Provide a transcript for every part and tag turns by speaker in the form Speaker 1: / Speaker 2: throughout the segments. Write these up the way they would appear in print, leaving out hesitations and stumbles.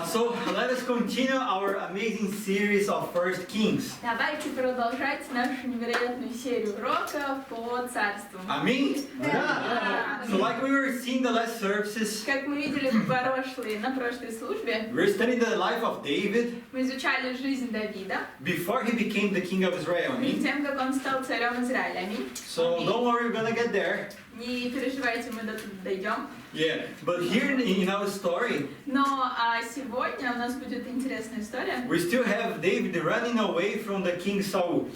Speaker 1: So let us continue our amazing series of First Kings.
Speaker 2: Давайте продолжать нашу невероятную серию уроков по Царству.
Speaker 1: Аминь.
Speaker 2: Да.
Speaker 1: So like we were seeing the last services,
Speaker 2: Как мы видели на прошлой службе,
Speaker 1: we're studying the life of David
Speaker 2: мы изучали жизнь Давида
Speaker 1: before he became the king of Israel.
Speaker 2: перед
Speaker 1: Аминь.
Speaker 2: тем, как он стал царем Израиля. Аминь.
Speaker 1: So don't worry, we're gonna get there.
Speaker 2: Не переживайте, мы до туда дойдем.
Speaker 1: Yeah, but here in our story,
Speaker 2: Но сегодня у нас будет интересная история.
Speaker 1: we still have David running away from the king Saul.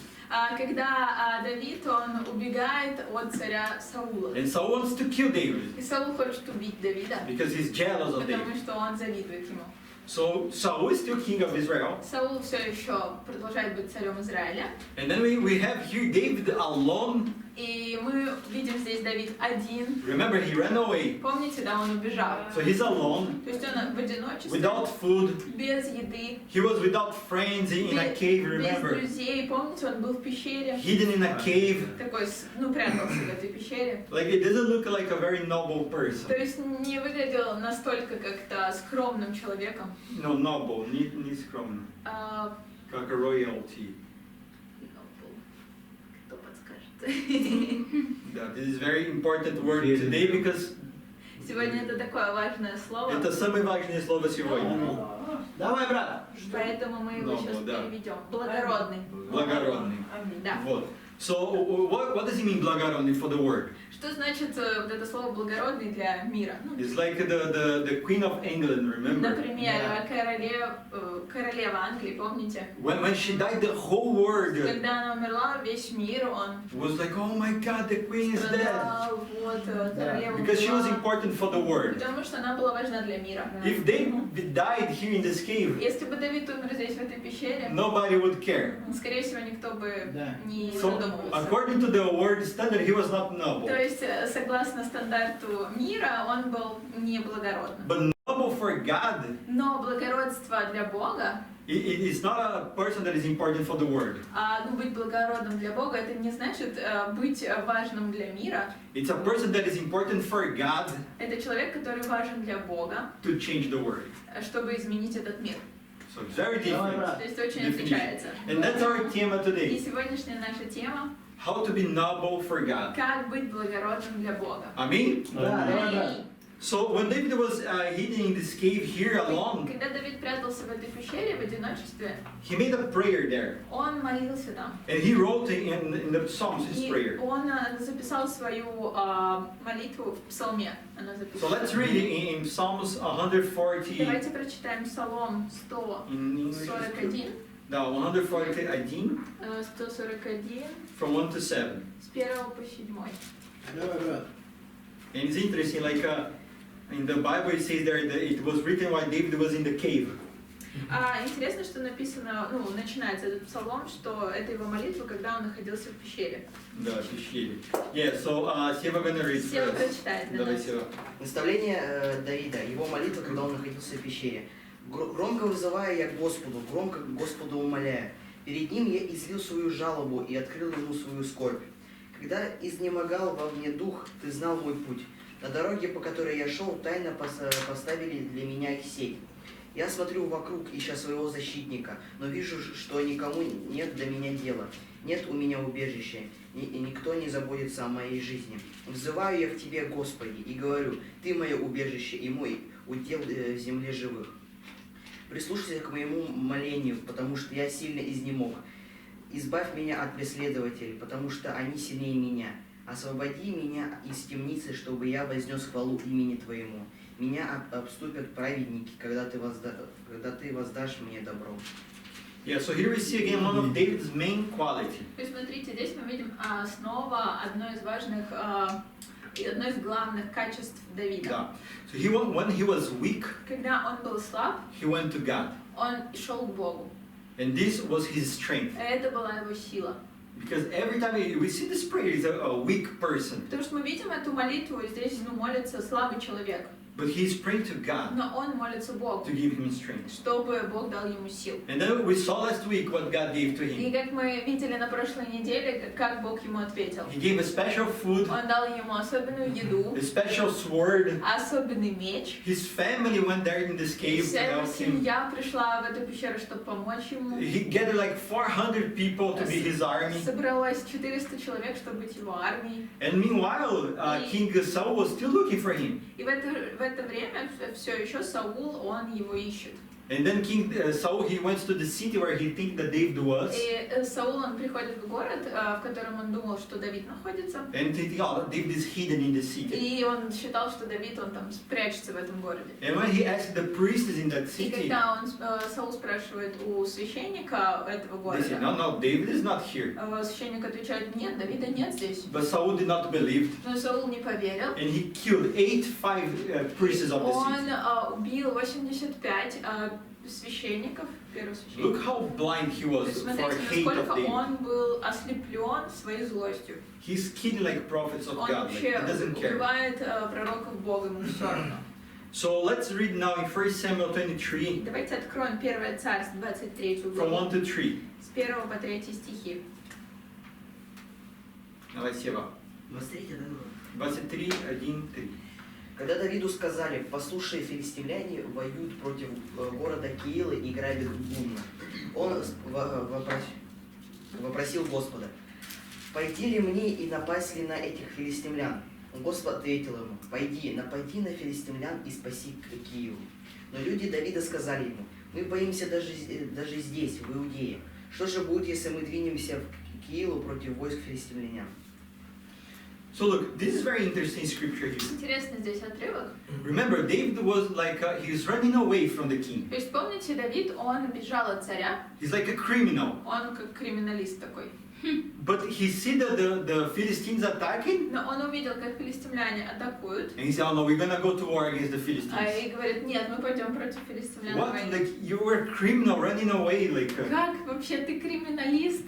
Speaker 2: Когда Давид, он убегает от царя Саула.
Speaker 1: And Saul wants to kill David
Speaker 2: И Саул хочет убить Давида,
Speaker 1: because he's jealous of
Speaker 2: потому
Speaker 1: David.
Speaker 2: что он завидует ему.
Speaker 1: So Saul is still king of Israel.
Speaker 2: Саул все еще продолжает быть царем Израиля.
Speaker 1: And then we have here David alone.
Speaker 2: И мы видим здесь Давид один.
Speaker 1: Remember, he ran away.
Speaker 2: Помните, да, он убежал.
Speaker 1: So he's alone,
Speaker 2: То есть он в одиночестве,
Speaker 1: without food.
Speaker 2: без еды,
Speaker 1: He was without friends in a cave,
Speaker 2: без
Speaker 1: remember?
Speaker 2: друзей. Помните, он был в пещере,
Speaker 1: Hidden in a cave.
Speaker 2: такой, прятался в этой пещере.
Speaker 1: Like, it doesn't look like a very noble person.
Speaker 2: То есть не выглядел настолько как-то скромным человеком.
Speaker 1: No, noble, не скромно. Как royalty.
Speaker 2: Кто подскажет?
Speaker 1: Yeah, this is very important word today because
Speaker 2: Сегодня это такое важное слово,
Speaker 1: это самое важное слово сегодня.
Speaker 3: Давай, брат.
Speaker 2: поэтому мы его сейчас
Speaker 1: Да.
Speaker 2: переведем. Благородный.
Speaker 1: Благородный.
Speaker 2: Да.
Speaker 1: Вот. So, what does it mean, благородный, for the word?
Speaker 2: Что значит вот это слово благородный для мира?
Speaker 1: It's like the Queen of England, remember?
Speaker 2: Например, королева Англии, помните?
Speaker 1: When she died, the whole world
Speaker 2: Когда она умерла, весь мир, он
Speaker 1: was like, oh my God, the Queen is dead.
Speaker 2: страдал, вот, королева
Speaker 1: Because she was
Speaker 2: умерла.
Speaker 1: important for the world.
Speaker 2: Потому что она была важна для мира.
Speaker 1: If David died here in this cave,
Speaker 2: Если бы Давид умер здесь, в этой пещере,
Speaker 1: nobody would care.
Speaker 2: скорее всего, никто бы не
Speaker 1: So,
Speaker 2: задумывался.
Speaker 1: according to the world standard, he was not noble.
Speaker 2: То есть, согласно стандарту мира, он был неблагородным.
Speaker 1: But noble for God,
Speaker 2: Но благородство для Бога,
Speaker 1: it is not a person that is important for the world.
Speaker 2: быть благородным для Бога, это не значит быть важным для мира.
Speaker 1: It's a person that is important for God
Speaker 2: Это человек, который важен для Бога,
Speaker 1: to change the world.
Speaker 2: чтобы изменить этот мир.
Speaker 1: So it's very different.
Speaker 2: То есть очень
Speaker 1: Definition.
Speaker 2: отличается.
Speaker 1: And that's our theme
Speaker 2: И
Speaker 1: today.
Speaker 2: сегодняшняя наша тема
Speaker 1: How to be noble for God.
Speaker 2: – как быть благородным для Бога.
Speaker 1: Amen?
Speaker 3: Да, давай, брат.
Speaker 1: So when David was hidden in this cave here alone,
Speaker 2: Когда Давид прятался в этой пещере в одиночестве,
Speaker 1: he made a prayer there.
Speaker 2: он молился там.
Speaker 1: And he wrote in the Psalms his
Speaker 2: И
Speaker 1: prayer.
Speaker 2: он записал свою молитву в псалме. Она
Speaker 1: So
Speaker 2: записана.
Speaker 1: let's read it in Psalms 140.
Speaker 2: Давайте прочитаем Псалом
Speaker 1: In English,
Speaker 2: 141.
Speaker 1: Да, 141,
Speaker 2: 141
Speaker 1: from 1 to 7.
Speaker 2: с 1 по 7.
Speaker 3: Давай, брат.
Speaker 1: And it's interesting, like in the Bible it says there that it was written while David was in the cave.
Speaker 2: Интересно, что написано, начинается этот псалом, что это его молитва, когда он находился в пещере.
Speaker 1: Да, пещере. Yeah, so Сева gonna read
Speaker 2: Сева
Speaker 1: first.
Speaker 2: прочитает для
Speaker 1: Давай,
Speaker 2: нас.
Speaker 1: Сева.
Speaker 4: Наставление Давида, его молитва, когда он находился в пещере. «Громко вызывая я к Господу, громко к Господу умоляя. Перед Ним я излил свою жалобу и открыл Ему свою скорбь. Когда изнемогал во мне дух, Ты знал мой путь. На дороге, по которой я шел, тайно поставили для меня сеть. Я смотрю вокруг, ища своего защитника, но вижу, что никому нет до меня дела. Нет у меня убежища, и никто не заботится о моей жизни. Взываю я к Тебе, Господи, и говорю, Ты мое убежище и мой удел в земле живых. Прислушайся к моему молению, потому что я сильно изнемог. Избавь меня от преследователей, потому что они сильнее меня. Освободи меня из темницы, чтобы я вознес хвалу имени Твоему. Меня обступят праведники, когда Ты воздашь мне добро».
Speaker 1: Yeah, so here we see again one of David's main quality.
Speaker 2: То есть, смотрите, здесь мы видим снова одно из важных и одно из главных качеств Давида.
Speaker 1: Yeah. So when he was weak,
Speaker 2: Когда он был слаб,
Speaker 1: he went to God.
Speaker 2: он шел к Богу.
Speaker 1: And this was his strength.
Speaker 2: Это была его сила.
Speaker 1: Because every time we see this prayer, he's a weak person.
Speaker 2: Потому что мы видим эту молитву, и здесь молится слабый человек.
Speaker 1: But he's praying to God
Speaker 2: но он молится Богу,
Speaker 1: to give him strength.
Speaker 2: чтобы Бог дал ему сил.
Speaker 1: And then we saw last week what God gave to
Speaker 2: И
Speaker 1: him.
Speaker 2: как мы видели на прошлой неделе, как Бог ему ответил.
Speaker 1: He gave a special food,
Speaker 2: Он дал ему особенную еду,
Speaker 1: a special sword.
Speaker 2: особенный меч.
Speaker 1: His family went there in this cave to
Speaker 2: Вся его
Speaker 1: help him.
Speaker 2: семья пришла в эту пещеру, чтобы помочь ему.
Speaker 1: He gathered like 400 people to be his army.
Speaker 2: Собралось 400 человек, чтобы быть его армией.
Speaker 1: And meanwhile, King Saul was still looking for him.
Speaker 2: И в это время все еще Саул, он его ищет.
Speaker 1: And then King Saul, he went to the city where he think that David was.
Speaker 2: И Саул, он приходит в город, в котором он думал, что Давид находится.
Speaker 1: And he think, oh, David is hidden in the city.
Speaker 2: И он считал, что Давид, он там спрячется в этом городе.
Speaker 1: And when he asked the priests in that
Speaker 2: И
Speaker 1: city,
Speaker 2: когда Саул спрашивает у священника этого
Speaker 1: they said,
Speaker 2: города,
Speaker 1: no, David is not here.
Speaker 2: Священник отвечает: нет, Давида нет здесь.
Speaker 1: But Saul did not believe.
Speaker 2: Но Саул не поверил.
Speaker 1: And he killed 85 priests of the
Speaker 2: Он
Speaker 1: city.
Speaker 2: убил 85 священников,
Speaker 1: Look
Speaker 2: первосвященников.
Speaker 1: how blind he was for
Speaker 2: Смотрите,
Speaker 1: hate of
Speaker 2: насколько
Speaker 1: David.
Speaker 2: он был ослеплен своей злостью.
Speaker 1: He's killing like prophets of
Speaker 2: Он
Speaker 1: God. Like,
Speaker 2: вообще
Speaker 1: he doesn't care.
Speaker 2: убивает пророков Бога, ему все равно.
Speaker 1: So let's read now in 1 Samuel 23,
Speaker 2: Давайте откроем 1 Царств, 23
Speaker 1: from
Speaker 2: главу,
Speaker 1: 1 to 3.
Speaker 2: с 1 по 3 стихи.
Speaker 1: Давай, Сева.
Speaker 4: 23, да?
Speaker 1: 23, 1, 3.
Speaker 4: Когда Давиду сказали: послушай, филистимляне воюют против города Киила и грабят Гумна, он вопросил Господа: пойти ли мне и напасть ли на этих филистимлян? Господь ответил ему: пойди, напади на филистимлян и спаси Киеву. Но люди Давида сказали ему: мы боимся даже здесь, в Иудее. Что же будет, если мы двинемся в Киеву против войск филистимлян?
Speaker 1: So look, this is very interesting scripture here.
Speaker 2: Интересный здесь отрывок.
Speaker 1: Remember, David was like, he was running away from the king.
Speaker 2: То есть помните, Давид, он бежал от царя,
Speaker 1: He's like a criminal.
Speaker 2: он как криминалист такой.
Speaker 1: But he see that the Philistines attacking,
Speaker 2: Но он увидел, как филистимляне атакуют,
Speaker 1: and he said, oh no, we're gonna go to war against the Philistines.
Speaker 2: и говорит: нет, мы пойдем против филистимлян на
Speaker 1: What?
Speaker 2: войну.
Speaker 1: Like, you were a criminal running away, like...
Speaker 2: Как вообще ты криминалист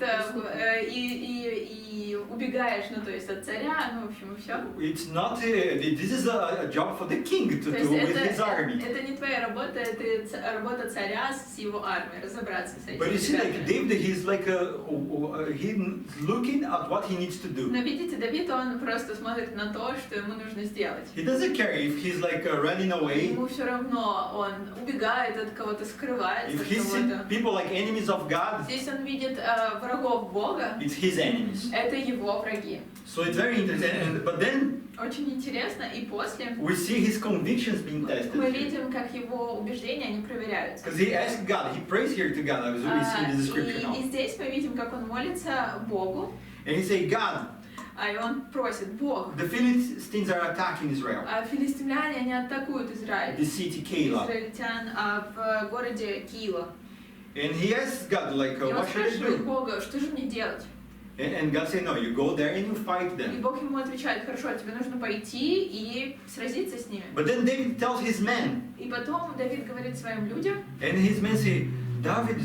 Speaker 2: и убегаешь, ну то есть от царя, ну в общем и все.
Speaker 1: It's not, this is a job for the king to
Speaker 2: То
Speaker 1: do
Speaker 2: есть
Speaker 1: with his army.
Speaker 2: это не твоя работа, это работа царя с его армией, разобраться с этим.
Speaker 1: But you see, like
Speaker 2: ребятами.
Speaker 1: David, he's like he's looking at what he needs to do.
Speaker 2: Но видите, Давид, он просто смотрит на то, что ему нужно сделать.
Speaker 1: He doesn't care if he's like running away.
Speaker 2: Ему все равно, он убегает от кого-то, скрывается
Speaker 1: If
Speaker 2: от
Speaker 1: he sees
Speaker 2: кого-то.
Speaker 1: people like enemies of God,
Speaker 2: Здесь он видит врагов Бога,
Speaker 1: it's his enemies.
Speaker 2: это его враги.
Speaker 1: So it's very interesting. But then
Speaker 2: Очень интересно, и после
Speaker 1: we see his convictions being
Speaker 2: мы
Speaker 1: tested.
Speaker 2: видим, как его убеждения, они проверяются.
Speaker 1: Because he asked God, he prays here to God, as we see in the scripture
Speaker 2: И
Speaker 1: now.
Speaker 2: здесь мы видим, как он молится Богу,
Speaker 1: And he said, God,
Speaker 2: и он просит: Бог,
Speaker 1: the Philistines are attacking Israel,
Speaker 2: филистимляне, они атакуют Израиль,
Speaker 1: the city Keilah.
Speaker 2: израильтян в городе Киила.
Speaker 1: And he asks God, like,
Speaker 2: И он
Speaker 1: what should I
Speaker 2: спрашивает
Speaker 1: do?
Speaker 2: Бога: что же мне делать?
Speaker 1: And God said, no, you go there and you fight
Speaker 2: И
Speaker 1: them.
Speaker 2: Бог ему отвечает: хорошо, тебе нужно пойти и сразиться с ними.
Speaker 1: But then David tells his men,
Speaker 2: И потом Давид говорит своим людям,
Speaker 1: and his men say, David,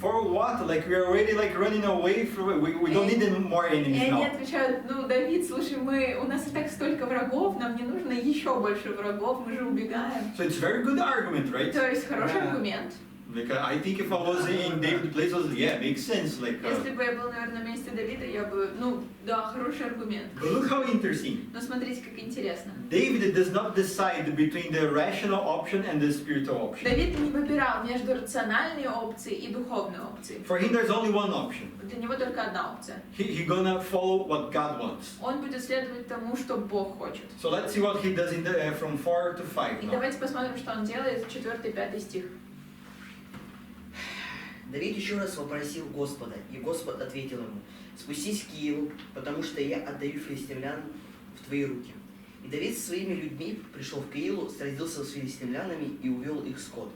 Speaker 1: for what? Like, we are already like running away from, we don't need any more
Speaker 2: и
Speaker 1: enemies
Speaker 2: они
Speaker 1: now.
Speaker 2: отвечают: ну, Давид, слушай, у нас и так столько врагов, нам не нужно еще больше врагов, мы же убегаем.
Speaker 1: So it's very good argument, right?
Speaker 2: То есть хороший
Speaker 3: Да.
Speaker 2: аргумент.
Speaker 1: Like, I think if I was in David's place, I was, yeah, makes sense. Like,
Speaker 2: Если бы я был, наверное, на месте Давида, я бы, ну, да, хороший аргумент.
Speaker 1: but look how interesting.
Speaker 2: Но смотрите, как интересно.
Speaker 1: David does not decide between the rational option and the spiritual option.
Speaker 2: Давид не выбирал между рациональной опцией и духовной опцией.
Speaker 1: For him, there's only one option.
Speaker 2: Для него только одна опция.
Speaker 1: He gonna follow what God wants.
Speaker 2: Он будет следовать тому, что Бог хочет.
Speaker 1: So let's see what he does in the, from 4 to 5
Speaker 2: И
Speaker 1: now.
Speaker 2: давайте посмотрим, что он делает, 4-5 стих.
Speaker 4: Давид еще раз вопросил Господа, и Господь ответил ему: спустись к Киеву, потому что я отдаю филистимлян в твои руки. И Давид со своими людьми пришел в Киилу, сразился с филистимлянами и увел их скот.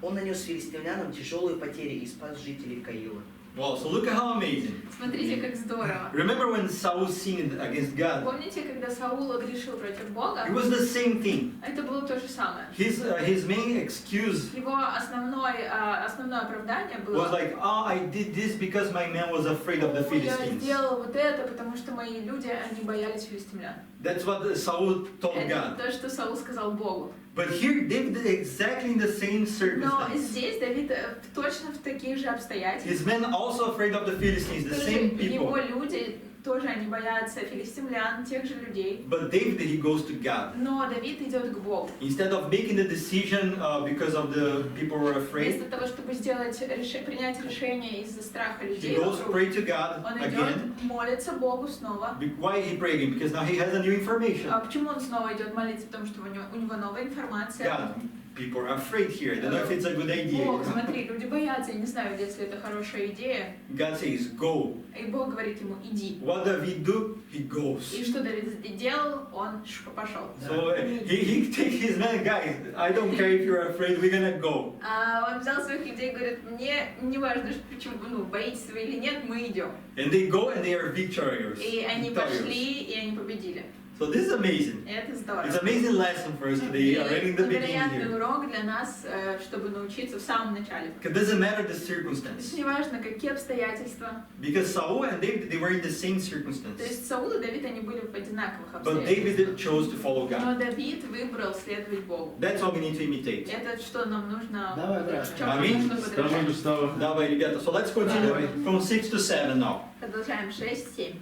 Speaker 4: Он нанес филистимлянам тяжелые потери и спас жителей Киила.
Speaker 1: Wow, so look at how amazing.
Speaker 2: Смотрите, как здорово.
Speaker 1: Remember when Saul sinned against God?
Speaker 2: Помните, когда Саул грешил против Бога?
Speaker 1: It was the same thing.
Speaker 2: Это было то же самое.
Speaker 1: His main excuse
Speaker 2: Его основное оправдание было:
Speaker 1: was like, oh, I did this because my man was afraid of the
Speaker 2: я
Speaker 1: Philistines.
Speaker 2: сделал вот это, потому что мои люди, они боялись филистимлян.
Speaker 1: That's what Saul told
Speaker 2: Это
Speaker 1: God.
Speaker 2: то, что Саул сказал Богу.
Speaker 1: But here David is exactly in the same
Speaker 2: Но
Speaker 1: circumstance.
Speaker 2: здесь Давид точно в таких же обстоятельствах.
Speaker 1: His men also afraid of the Philistines, the same
Speaker 2: Его
Speaker 1: people.
Speaker 2: люди тоже они боятся филистимлян, тех же людей.
Speaker 1: But David, he goes to God.
Speaker 2: Но Давид идет к Богу.
Speaker 1: Instead of making the decision because of the people who are afraid,
Speaker 2: Вместо того, чтобы принять решение из-за страха
Speaker 1: he
Speaker 2: людей,
Speaker 1: goes
Speaker 2: вокруг,
Speaker 1: pray to God
Speaker 2: он идет,
Speaker 1: again.
Speaker 2: молится Богу снова.
Speaker 1: Why he praying? Because now he has a new information.
Speaker 2: А почему он снова идет молиться? Потому что у него новая информация.
Speaker 1: God, people are afraid here. I don't know if it's a good idea.
Speaker 2: Бог, смотри, люди боятся, я не знаю, если это хорошая идея.
Speaker 1: God says, go.
Speaker 2: И Бог говорит ему, иди.
Speaker 1: What David do? He goes.
Speaker 2: И что Давид делал? Он пошел.
Speaker 1: So he takes his men, guys, I don't care if you're afraid, we're gonna go.
Speaker 2: А он взял своих людей и говорит, мне не важно, почему, боитесь вы или нет, мы идем.
Speaker 1: And they go and they are victorious.
Speaker 2: И они пошли, и они победили.
Speaker 1: So this is amazing.
Speaker 2: Это здорово.
Speaker 1: It's an amazing lesson for us today, already in the beginning
Speaker 2: Невероятный
Speaker 1: here.
Speaker 2: урок для нас, чтобы научиться в самом начале.
Speaker 1: It doesn't matter the
Speaker 2: То
Speaker 1: circumstance.
Speaker 2: есть не важно, какие обстоятельства.
Speaker 1: Because Saul and David, they were in the same
Speaker 2: То
Speaker 1: circumstance.
Speaker 2: есть Саул и Давид, они были в одинаковых
Speaker 1: But
Speaker 2: обстоятельствах.
Speaker 1: David chose to follow
Speaker 2: Но
Speaker 1: God.
Speaker 2: Давид выбрал следовать Богу.
Speaker 1: That's what we need to imitate.
Speaker 2: Это что нам нужно,
Speaker 3: Давай, брат.
Speaker 2: в чем
Speaker 1: Аминь.
Speaker 2: нужно
Speaker 5: Скажи,
Speaker 2: подражать.
Speaker 5: Густаво.
Speaker 1: Давай, ребята. So let's continue
Speaker 3: Давай.
Speaker 1: from 6 to 7 now.
Speaker 2: Продолжаем. 6-7.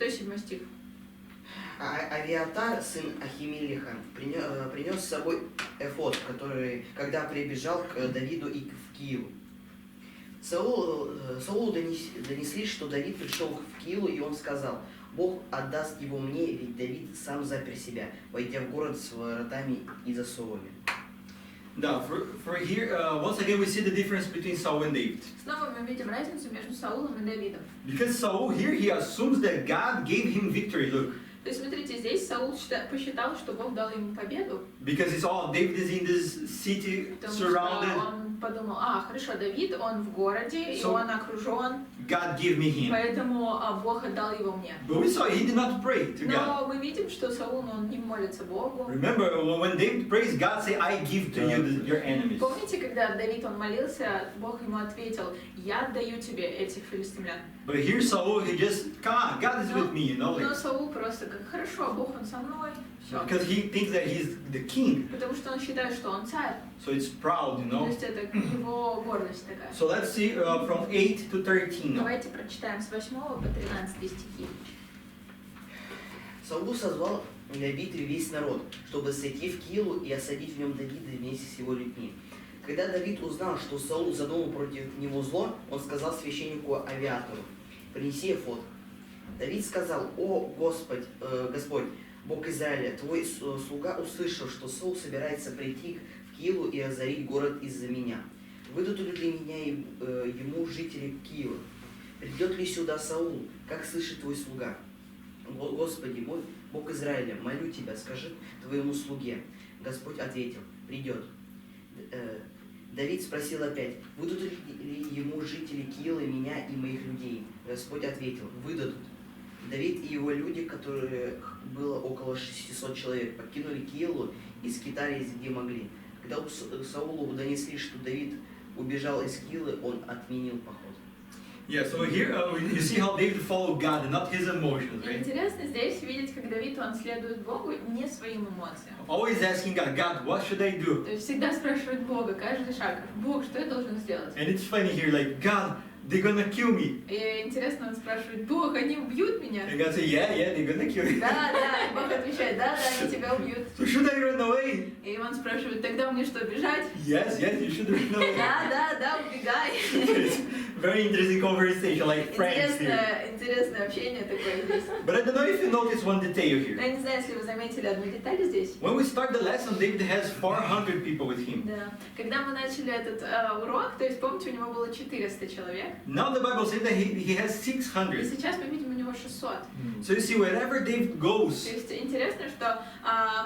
Speaker 2: 6-7 стих.
Speaker 4: Авиатар, сын Ахимелиха, принес с собой эфод, который, когда прибежал к Давиду и в Киев. Саулу донесли, что Давид пришел в Киилу, и он сказал: «Бог отдаст его мне, ведь Давид сам запер себя, войдя в город с воротами и засовами».
Speaker 1: Now, for here, once again, we see the difference between Saul and David.
Speaker 2: Снова мы видим разницу между Саулом и Давидом.
Speaker 1: Because Saul here, he assumes that God gave him victory. Look,
Speaker 2: То есть, смотрите, здесь Саул посчитал, что Бог дал ему победу,
Speaker 1: because it's all David is in this city
Speaker 2: потому
Speaker 1: surrounded.
Speaker 2: что он подумал, хорошо, Давид, он в городе, и
Speaker 1: So-
Speaker 2: он окружен,
Speaker 1: God give me him.
Speaker 2: поэтому Бог отдал его мне.
Speaker 1: But we saw he did not pray to God.
Speaker 2: Но мы видим, что Саул, он не молится Богу.
Speaker 1: Remember, when David prays, God say, "I give to you your enemies."
Speaker 2: Помните, когда Давид, он молился, Бог ему ответил, я отдаю тебе этих филистимлян.
Speaker 1: But here Saul, he just, come on, God is with me, you know,
Speaker 2: Но
Speaker 1: like,
Speaker 2: Саул просто как, хорошо, Бог, он со мной, все.
Speaker 1: because he thinks that he's the king,
Speaker 2: Потому что он считает, что он царь.
Speaker 1: so it's proud, you
Speaker 2: То
Speaker 1: know.
Speaker 2: есть это его гордость такая.
Speaker 1: So let's see from 8 to 13 now.
Speaker 2: Давайте прочитаем с 8 по 13 стихи.
Speaker 4: Саул созвал для битвы весь народ, чтобы сойти в Киилу и осадить в нем Давида вместе с его людьми. Когда Давид узнал, что Саул задумал против него зло, он сказал священнику Авиатору: «Принеси эфод». Давид сказал: «О Господь, Бог Израиля, твой слуга услышал, что Саул собирается прийти в Киилу и озарить город из-за меня. Выдадут ли меня ему жители Киева? Придет ли сюда Саул, как слышит твой слуга? Господи, мой Бог Израиля, молю тебя, скажи твоему слуге». Господь ответил: «Придет». Давид спросил опять: «Выдадут ли ему жители Киила меня и моих людей?» Господь ответил: «Выдадут». Давид и его люди, которых было около 600 человек, покинули Киилу и скитались где могли. Когда Саулу донесли, что Давид убежал из Киилы, он отменил поход.
Speaker 1: Yeah, so here you see how David followed God and not his emotions,
Speaker 2: И
Speaker 1: right?
Speaker 2: интересно здесь видеть, как Давид, он следует Богу, не своим эмоциям.
Speaker 1: Always asking God, God, what should I do?
Speaker 2: То есть всегда спрашивает Бога, каждый шаг, Бог, что я должен сделать?
Speaker 1: And it's funny here, like, God, they're gonna kill me.
Speaker 2: И интересно, он спрашивает, Бог, они убьют меня?
Speaker 1: And God say, yeah, they're gonna kill you.
Speaker 2: Да, и Бог отвечает, да, они тебя убьют.
Speaker 1: So should I run away?
Speaker 2: И он спрашивает, тогда мне что, бежать?
Speaker 1: Yes, you should run away.
Speaker 2: Да, убегай.
Speaker 1: It's very interesting conversation, like friends here.
Speaker 2: Интересное общение такое здесь.
Speaker 1: But I don't know if you notice one detail
Speaker 2: Но
Speaker 1: here.
Speaker 2: я не знаю, если вы заметили одну деталь здесь.
Speaker 1: When we start the lesson, David has 400 people with him.
Speaker 2: Да. Когда мы начали этот урок, то есть помните, у него было 400 человек.
Speaker 1: Now the Bible says that he has
Speaker 2: И
Speaker 1: 600.
Speaker 2: сейчас мы видим у него 600.
Speaker 1: So you see, wherever David
Speaker 2: То
Speaker 1: goes,
Speaker 2: есть интересно, что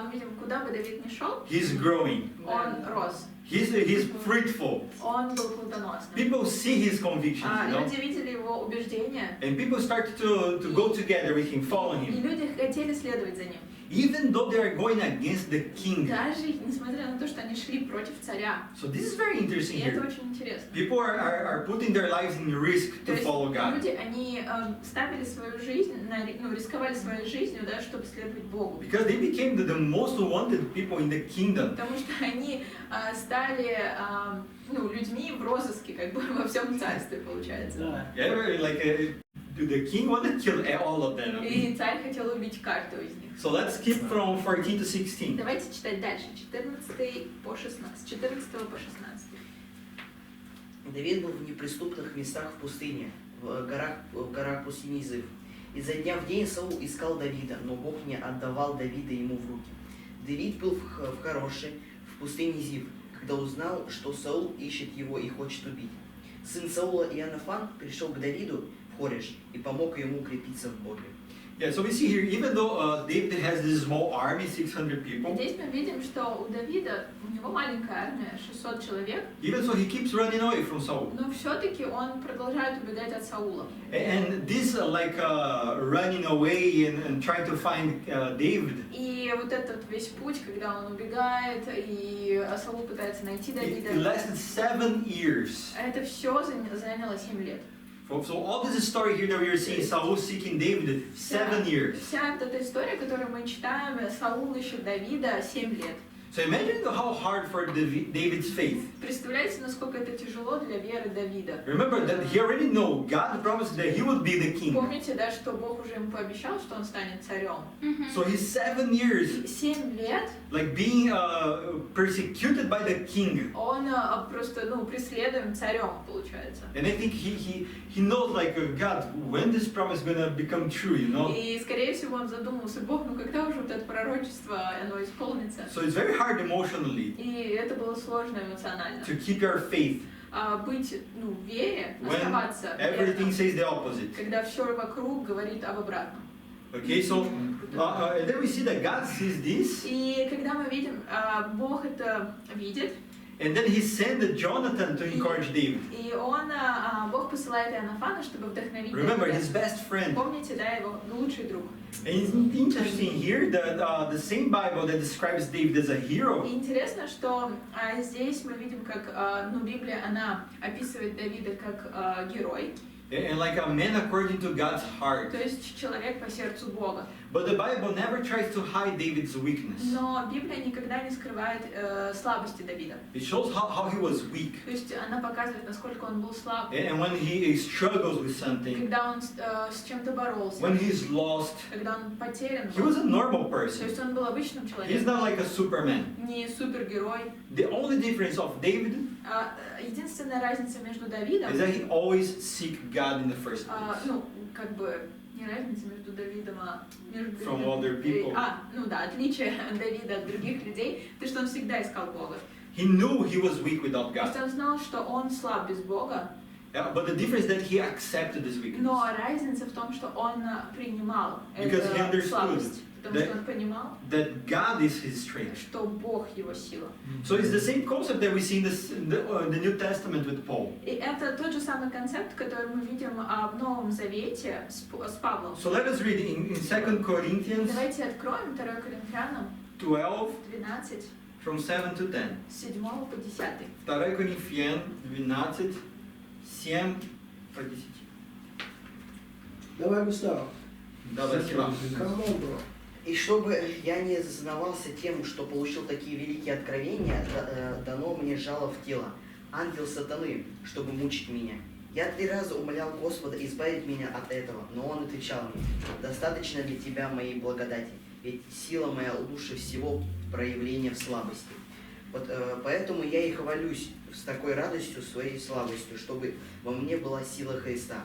Speaker 2: мы видим, куда бы Давид ни шел,
Speaker 1: he's growing.
Speaker 2: он рос,
Speaker 1: He's fruitful.
Speaker 2: он был плодоносным.
Speaker 1: People see his convictions, you know.
Speaker 2: Люди видели его убеждения,
Speaker 1: And people start to go together with him, follow
Speaker 2: и
Speaker 1: him.
Speaker 2: люди хотели следовать за ним.
Speaker 1: even though they are going against the king.
Speaker 2: Даже несмотря на то, что они шли против царя.
Speaker 1: So this is very interesting
Speaker 2: И это
Speaker 1: here.
Speaker 2: очень интересно.
Speaker 1: People are putting their lives in risk
Speaker 2: То
Speaker 1: to
Speaker 2: есть
Speaker 1: follow God.
Speaker 2: люди, они ставили свою жизнь, рисковали своей жизнью, да, чтобы следовать Богу.
Speaker 1: Because they became the most wanted people in the kingdom.
Speaker 2: Потому что они стали людьми в розыске, как бы во всем царстве, получается.
Speaker 3: Да.
Speaker 1: Yeah, like the king wanted to kill all of them.
Speaker 2: И царь хотел убить каждого из них.
Speaker 1: So let's skip from 14 to 16.
Speaker 2: Давайте читать дальше, 14 по 16, с 14 по 16.
Speaker 4: Давид был в неприступных местах в пустыне, в горах пустыни Зив. Изо дня в день Саул искал Давида, но Бог не отдавал Давида ему в руки. Давид был в Хороше, в пустыне Зив, когда узнал, что Саул ищет его и хочет убить. Сын Саула Иоаннафан пришел к Давиду в Хореш и помог ему укрепиться в Боге.
Speaker 1: Yeah, so we see here, even though David has this small army, 600 people,
Speaker 2: Здесь мы видим, что у Давида, у него маленькая армия, 600 человек,
Speaker 1: even so he keeps running away from Saul.
Speaker 2: но все-таки он продолжает убегать от Саула.
Speaker 1: And this running away and trying to find David,
Speaker 2: И вот этот весь путь, когда он убегает, и Саул пытается найти Давида,
Speaker 1: it lasted 7 years.
Speaker 2: это все заняло 7 лет.
Speaker 1: So all this story here that we are seeing, Saul seeking David, 7 years.
Speaker 2: Вся эта история, которую мы читаем, Саул ищет Давида 7 лет.
Speaker 1: So imagine how hard for David's faith.
Speaker 2: Представляете, насколько это тяжело для веры Давида?
Speaker 1: Remember that he already knew God promised that he would be the king.
Speaker 2: Помните, да, что Бог уже ему пообещал, что он станет царем?
Speaker 1: So he's 7 years
Speaker 2: 7 лет
Speaker 1: like being persecuted by the king.
Speaker 2: он просто, преследуем царем, получается.
Speaker 1: And I think he knows like God, when this promise gonna become true, you know?
Speaker 2: И, скорее всего, он задумался, Бог, когда уже вот это пророчество, оно исполнится?
Speaker 1: So it's very hard emotionally
Speaker 2: И это было сложно эмоционально.
Speaker 1: to keep your faith
Speaker 2: Быть, в вере,
Speaker 1: when
Speaker 2: оставаться
Speaker 1: everything
Speaker 2: верным,
Speaker 1: says the opposite.
Speaker 2: когда все вокруг говорит об обратном.
Speaker 1: Okay, so and then we see that God sees this,
Speaker 2: И когда мы видим, Бог это видит,
Speaker 1: and then he sent Jonathan to encourage David.
Speaker 2: и Бог посылает Иоаннафана, чтобы вдохновить
Speaker 1: Remember,
Speaker 2: Давида.
Speaker 1: his best friend.
Speaker 2: Помните, да, его лучший друг.
Speaker 1: And it's interesting here that the same Bible that describes David as a hero,
Speaker 2: И интересно, что здесь мы видим, как Библия, она описывает Давида как герой,
Speaker 1: and like a man according to God's heart.
Speaker 2: то есть человек по сердцу Бога.
Speaker 1: But the Bible never tries to hide David's weakness.
Speaker 2: Но Библия никогда не скрывает слабости Давида.
Speaker 1: It shows how he was weak.
Speaker 2: То есть она показывает, насколько он был слаб,
Speaker 1: And when he struggles with something,
Speaker 2: когда он с чем-то боролся,
Speaker 1: when he's lost,
Speaker 2: когда он потерян
Speaker 1: he
Speaker 2: был.
Speaker 1: was a normal
Speaker 2: То
Speaker 1: person.
Speaker 2: есть он был обычным
Speaker 1: He's
Speaker 2: человеком,
Speaker 1: not like a Superman.
Speaker 2: не супергерой.
Speaker 1: The only difference of David
Speaker 2: Единственная разница между Давидом,
Speaker 1: is that he always seek God in the first place.
Speaker 2: не разница между Давидом, а между
Speaker 1: From other people.
Speaker 2: Отличие Давида от других людей, то что он всегда искал Бога.
Speaker 1: He knew he was weak without
Speaker 2: То есть
Speaker 1: God.
Speaker 2: он знал, что он слаб без Бога,
Speaker 1: But the difference is that he accepted this weakness.
Speaker 2: но разница в том, что он принимал
Speaker 1: Because he
Speaker 2: эту
Speaker 1: understood
Speaker 2: слабость, потому
Speaker 1: that-
Speaker 2: что он понимал,
Speaker 1: That God is his strength.
Speaker 2: что Бог его сила.
Speaker 1: So it's the same concept that we see in the New Testament with Paul.
Speaker 2: И это тот же самый концепт, который мы видим в Новом Завете с Павлом.
Speaker 1: So let us read in 2 Corinthians
Speaker 2: Давайте откроем 2 Коринфянам
Speaker 1: 12,
Speaker 2: 12,
Speaker 1: from 7 to 10.
Speaker 2: с 7 по 10.
Speaker 1: 2 Коринфян 12, 7 по 10.
Speaker 3: Давай, Густаво.
Speaker 1: Давайте вам.
Speaker 3: Come on, bro.
Speaker 4: И чтобы я не зазнавался тем, что получил такие великие откровения, дано мне жало в тело, ангел сатаны, чтобы мучить меня. Я 3 раза умолял Господа избавить меня от этого, но Он отвечал мне: достаточно для тебя моей благодати, ведь сила моя лучше всего проявления в слабости. Вот поэтому я и хвалюсь с такой радостью своей слабостью, чтобы во мне была сила Христа.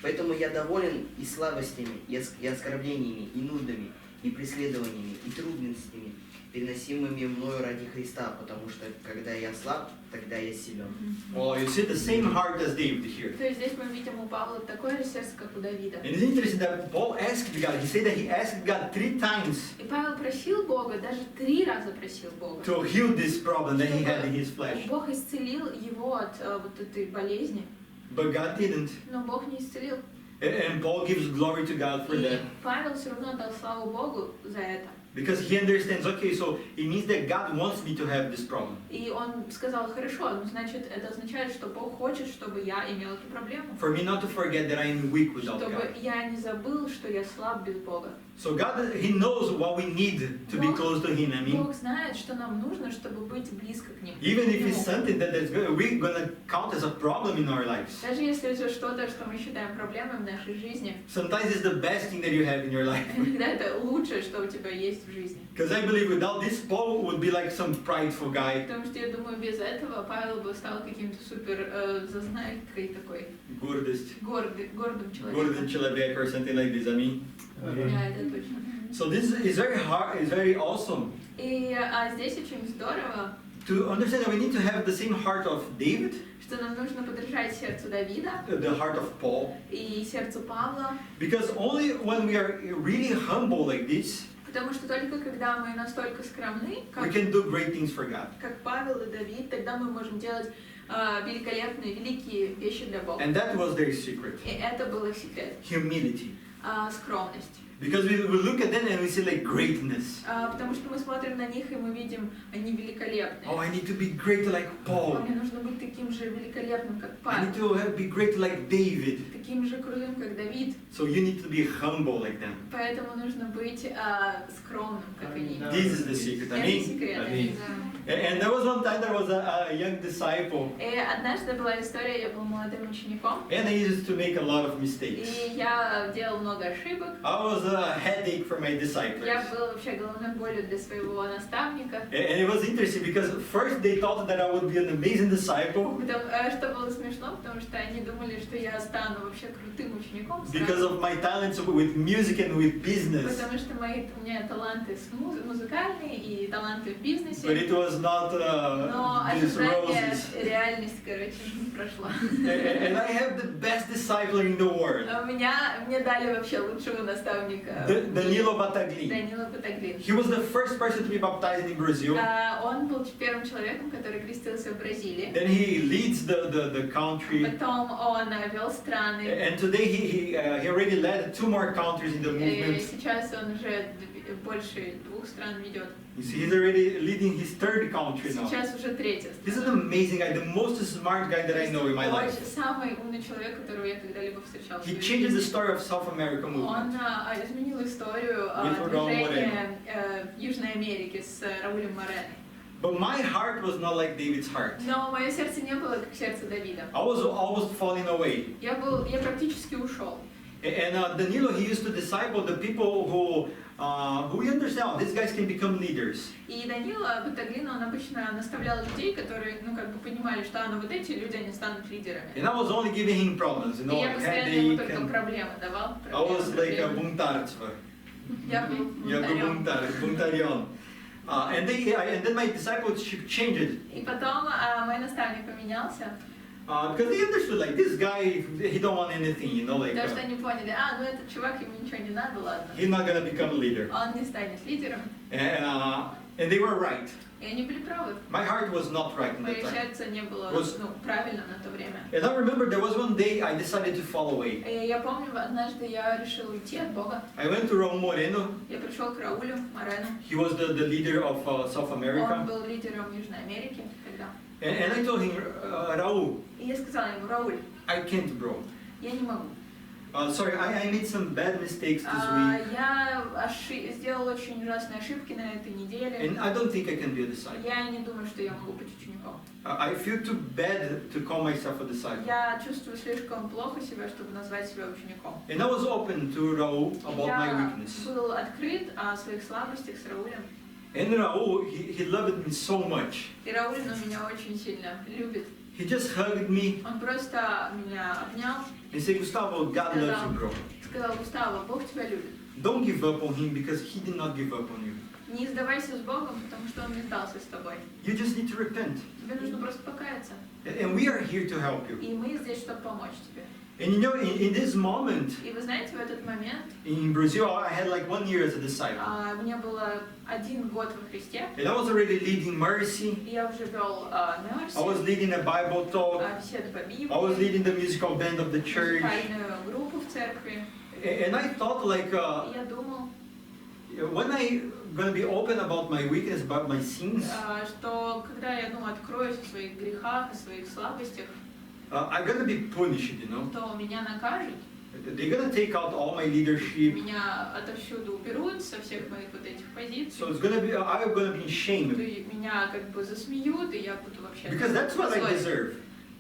Speaker 4: Поэтому я доволен и слабостями, и оскорблениями, и нуждами, и преследованиями, и трудностями, переносимыми мною ради Христа, потому что когда я слаб, тогда я силен.
Speaker 1: Well, you see the same heart as David here.
Speaker 2: То есть здесь мы видим у Павла такое же сердце, как у Давида.
Speaker 1: And it's interesting that Paul asked God, he said that he asked God 3 times
Speaker 2: И Павел просил Бога, даже 3 раза просил Бога,
Speaker 1: to heal this problem that he had in his flesh.
Speaker 2: чтобы Бог исцелил его от вот этой болезни.
Speaker 1: But God didn't.
Speaker 2: Но Бог не исцелил.
Speaker 1: And Paul gives glory to God for
Speaker 2: И
Speaker 1: that.
Speaker 2: Павел все равно дал славу Богу за это.
Speaker 1: Because he understands, okay, so it means that God wants me to have this problem.
Speaker 2: И он сказал, хорошо, ну, значит, это означает, что Бог хочет, чтобы я имел эту проблему.
Speaker 1: For me not to forget that I am weak without
Speaker 2: Чтобы
Speaker 1: God.
Speaker 2: я не забыл, что я слаб без Бога.
Speaker 1: So God, He knows what we need to be close to Him. I mean,
Speaker 2: Бог знает, что нам нужно, чтобы быть близко к Нему.
Speaker 1: even if it's something we're gonna count as a problem in our lives.
Speaker 2: Даже если это что-то, что мы считаем проблемой в нашей жизни,
Speaker 1: Sometimes it's the best thing that you have in your life.
Speaker 2: иногда это лучшее, что у тебя есть в жизни.
Speaker 1: Because I believe without this, Paul would be like some prideful guy.
Speaker 2: Потому что я думаю, без этого Павел бы стал каким-то супер зазнайкой такой,
Speaker 1: Гордость.
Speaker 2: гордым
Speaker 1: Гордый
Speaker 2: человеком.
Speaker 1: человек or something like this. I mean,
Speaker 2: Да, это точно.
Speaker 1: so this is very hard. It's very awesome
Speaker 2: И здесь очень здорово,
Speaker 1: to understand that we need to have the same heart of David,
Speaker 2: что нам нужно подражать сердцу Давида
Speaker 1: the heart of Paul,
Speaker 2: и сердцу Павла,
Speaker 1: because only when we are really humble like this,
Speaker 2: потому что только когда мы настолько скромны,
Speaker 1: we can do great things for God.
Speaker 2: как Павел и Давид, тогда мы можем делать великолепные, великие вещи для Бога.
Speaker 1: And that was their secret,
Speaker 2: И это был их секрет,
Speaker 1: humility.
Speaker 2: скромность.
Speaker 1: Because we look at them and we see like greatness.
Speaker 2: Потому что мы смотрим на них и мы видим, они великолепные.
Speaker 1: Oh, I need to be great like Paul.
Speaker 2: Мне нужно быть таким же великолепным, как
Speaker 1: I
Speaker 2: Павел,
Speaker 1: need to be great like David.
Speaker 2: таким же крутым, как Давид.
Speaker 1: So you need to be humble like them.
Speaker 2: Поэтому нужно быть скромным, как они.
Speaker 1: This is the secret. I
Speaker 2: Это
Speaker 1: mean,
Speaker 2: секрет.
Speaker 1: and there was one time there was a young disciple,
Speaker 2: И однажды была история, я был молодым учеником,
Speaker 1: and I used to make a lot of mistakes.
Speaker 2: и я делал много ошибок.
Speaker 1: I was a headache for my disciples.
Speaker 2: Я был вообще головной болью для своего наставника.
Speaker 1: And it was interesting because first they thought that I would be an amazing disciple
Speaker 2: Что было смешно, потому что они думали, что я стану вообще крутым учеником.
Speaker 1: because of my talents with music and with business.
Speaker 2: Потому что у меня таланты музыкальные и таланты в бизнесе.
Speaker 1: But it was not
Speaker 2: Но
Speaker 1: these
Speaker 2: ожидание,
Speaker 1: roses.
Speaker 2: реальность, короче, не прошла.
Speaker 1: And I have the best discipler in the world,
Speaker 2: А мне дали вообще лучшего наставника.
Speaker 1: Danilo Battaglia.
Speaker 2: Данила Батаглин.
Speaker 1: He was the first person to be baptized in Brazil.
Speaker 2: Он был первым человеком, который крестился в Бразилии.
Speaker 1: Then he leads the country.
Speaker 2: Потом он вел страны.
Speaker 1: And today he already led 2 more countries in the movement.
Speaker 2: Сейчас он уже больше 2 стран ведет.
Speaker 1: You see, he's already leading his 3rd country now.
Speaker 2: Сейчас уже 3-я
Speaker 1: This is
Speaker 2: страна.
Speaker 1: an amazing guy, the most smart guy that I know in my life.
Speaker 2: Самый умный человек, которого я когда-либо встречал.
Speaker 1: He changes the story of South America
Speaker 2: Он
Speaker 1: movement.
Speaker 2: изменил историю
Speaker 1: With Raul
Speaker 2: движения в Южной Америке с Раулем Мореной.
Speaker 1: But my heart was not like David's heart.
Speaker 2: Но мое сердце не было как сердце Давида.
Speaker 1: I was almost falling away.
Speaker 2: Я практически ушел.
Speaker 1: And Danilo, he used to disciple the people who you understand, these guys can become leaders.
Speaker 2: И Данила Батаглин, он обычно наставлял людей, которые, понимали, что вот эти люди, они станут лидерами.
Speaker 1: And I was only giving him problems, you know,
Speaker 2: И я
Speaker 1: like
Speaker 2: постоянно ему
Speaker 1: headache
Speaker 2: только
Speaker 1: and
Speaker 2: проблемы давал.
Speaker 1: I was like a бунтарство.
Speaker 2: Я был
Speaker 1: Я был бунтарем. And then my discipleship changed.
Speaker 2: И потом мой наставник поменялся,
Speaker 1: Because they understood, like, this guy, he don't want anything, you know, like,
Speaker 2: потому что они поняли, этот чувак, ему ничего не надо, ладно.
Speaker 1: he's not gonna become a leader.
Speaker 2: Он не станет лидером.
Speaker 1: And they were right.
Speaker 2: И они были правы.
Speaker 1: My heart was not right in
Speaker 2: Мое
Speaker 1: that time.
Speaker 2: сердце не было
Speaker 1: Was-
Speaker 2: правильным на то время.
Speaker 1: And I remember there was one day I decided to fall away.
Speaker 2: И я помню, однажды я решил уйти от Бога.
Speaker 1: I went to Raul Moreno.
Speaker 2: Я пришел к Раулю Морену.
Speaker 1: He was the leader of South
Speaker 2: Он
Speaker 1: America.
Speaker 2: был лидером Южной Америки тогда.
Speaker 1: And I told him, Raul,
Speaker 2: И я сказала ему, Рауль,
Speaker 1: I can't, bro.
Speaker 2: я не могу.
Speaker 1: Sorry, I made some bad mistakes this week.
Speaker 2: Я сделал очень ужасные ошибки на этой неделе.
Speaker 1: And I don't think I can be a disciple.
Speaker 2: Я не думаю, что я могу быть учеником.
Speaker 1: I feel too bad to call myself a disciple.
Speaker 2: Я чувствую слишком плохо себя, чтобы назвать себя учеником.
Speaker 1: And I was open to Raul about my
Speaker 2: Я
Speaker 1: weakness.
Speaker 2: был открыт о своих слабостях с Раулем.
Speaker 1: And Raul, he loved me so much.
Speaker 2: И Рауль меня очень сильно любит.
Speaker 1: He just hugged me
Speaker 2: Он просто меня обнял,
Speaker 1: and said, Gustavo, God loves you, bro.
Speaker 2: сказал, Густаво, Бог тебя любит.
Speaker 1: Don't give up on him because he did not give up on you.
Speaker 2: Не сдавайся с Богом, потому что Он не сдался с тобой.
Speaker 1: You just need to repent.
Speaker 2: Тебе нужно просто покаяться.
Speaker 1: And we are here to help you.
Speaker 2: И мы здесь, чтобы помочь тебе.
Speaker 1: And you know, in this moment,
Speaker 2: И вы знаете, в этот момент
Speaker 1: in Brazil, I had like 1 year as a disciple.
Speaker 2: мне было 1 год во Христе.
Speaker 1: And I was already leading mercy.
Speaker 2: И я уже вел
Speaker 1: I was
Speaker 2: Mercy,
Speaker 1: leading a Bible talk.
Speaker 2: беседы по Библии,
Speaker 1: I was leading the musical band of the church.
Speaker 2: музыкальную группу в церкви.
Speaker 1: And I thought like,
Speaker 2: И я думал,
Speaker 1: when I gonna be open about my weakness, about my sins,
Speaker 2: что когда я откроюсь о своих грехах, о своих слабостях,
Speaker 1: I'm gonna be punished, you know.
Speaker 2: то меня накажут,
Speaker 1: They're gonna take out all my leadership.
Speaker 2: меня отовсюду уберут со всех моих вот этих позиций.
Speaker 1: So it's gonna be, I'm gonna be in shame.
Speaker 2: Меня как бы засмеют, и я буду вообще...
Speaker 1: Because that's what I deserve.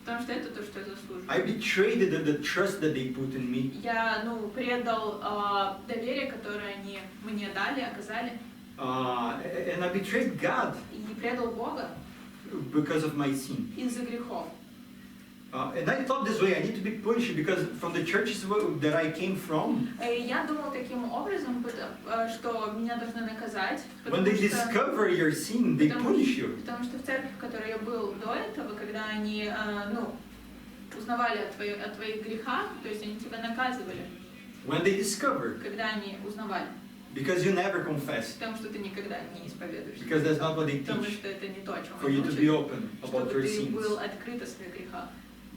Speaker 2: Потому что это то, что я заслуживаю.
Speaker 1: I betrayed the trust that they put in me.
Speaker 2: Я, предал доверие, которое они мне дали, оказали.
Speaker 1: And I betrayed God
Speaker 2: И предал Бога
Speaker 1: because of my sin.
Speaker 2: из-за грехов.
Speaker 1: And I thought this way, I need to be punished because from the churches that I came from,
Speaker 2: Я думал таким образом, что меня должны наказать.
Speaker 1: when they discover your sin, they punish you.
Speaker 2: Потому что в церкви, в которой я был до этого, когда они узнавали о твоих грехах, то есть они тебя наказывали.
Speaker 1: When they discover,
Speaker 2: Когда они узнавали.
Speaker 1: because you never confess,
Speaker 2: Потому что ты никогда не исповедуешься.
Speaker 1: because that's not what they
Speaker 2: Потому
Speaker 1: teach,
Speaker 2: что это не то, о чем
Speaker 1: for
Speaker 2: они
Speaker 1: you to be
Speaker 2: учат.
Speaker 1: open about
Speaker 2: Чтобы
Speaker 1: your
Speaker 2: ты
Speaker 1: sins.
Speaker 2: был открыт о своих грехах.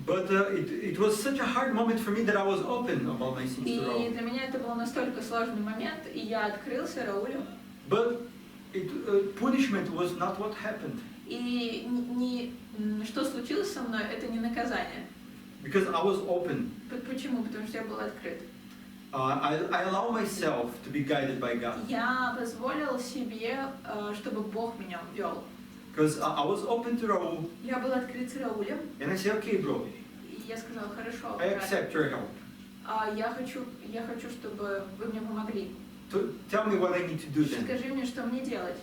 Speaker 1: But it was such a hard moment for me that I was open about my sins
Speaker 2: И
Speaker 1: to Raul.
Speaker 2: для меня это был настолько сложный момент, и я открылся Раулю.
Speaker 1: But punishment was not what happened.
Speaker 2: И что случилось со мной, это не наказание.
Speaker 1: Because I was open.
Speaker 2: Почему? Потому что я был открыт.
Speaker 1: I allow myself to be guided by God.
Speaker 2: Я позволил себе, чтобы Бог меня вел.
Speaker 1: Because I was open to Raul.
Speaker 2: Я был открыт с Раулем.
Speaker 1: And I said, okay, bro,
Speaker 2: И я сказала, хорошо,
Speaker 1: I accept your help.
Speaker 2: я хочу, чтобы вы мне помогли.
Speaker 1: Tell me what I need to do then.
Speaker 2: Скажи мне, что мне делать.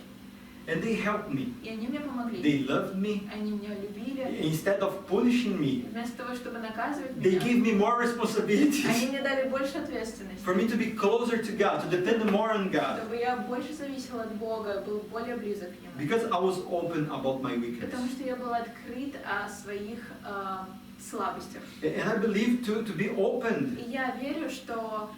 Speaker 1: And they helped me.
Speaker 2: И они мне помогли.
Speaker 1: They loved me.
Speaker 2: Они меня любили.
Speaker 1: Instead of punishing me,
Speaker 2: Вместо того, чтобы наказывать
Speaker 1: they
Speaker 2: меня,
Speaker 1: gave me more responsibilities.
Speaker 2: они мне дали больше ответственности.
Speaker 1: For me to be closer to God, to depend more on God.
Speaker 2: Чтобы я больше зависел от Бога, был более близок к Нему.
Speaker 1: Because I was open about my weakness.
Speaker 2: Потому что я был открыт о своих слабостях.
Speaker 1: And I believe to be open,
Speaker 2: И я верю, что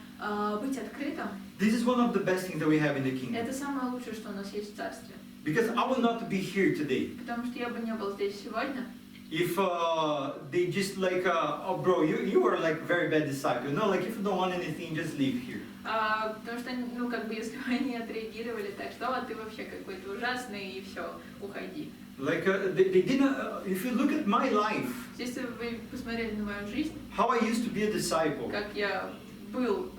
Speaker 2: быть открытым
Speaker 1: this is one of the best things that we have in the
Speaker 2: —
Speaker 1: kingdom.
Speaker 2: это самое лучшее, что у нас есть в Царстве.
Speaker 1: Because I would not be here today
Speaker 2: Потому что я бы не был здесь сегодня,
Speaker 1: if they just like, oh bro, you are like very bad disciple. No, like if you don't want anything, just leave here.
Speaker 2: потому что, если бы они отреагировали так, что ты вообще какой-то ужасный, и все, уходи.
Speaker 1: Like they didn't. If you look at my life,
Speaker 2: Если бы вы посмотрели на мою жизнь,
Speaker 1: how I used to be a disciple.
Speaker 2: как я был,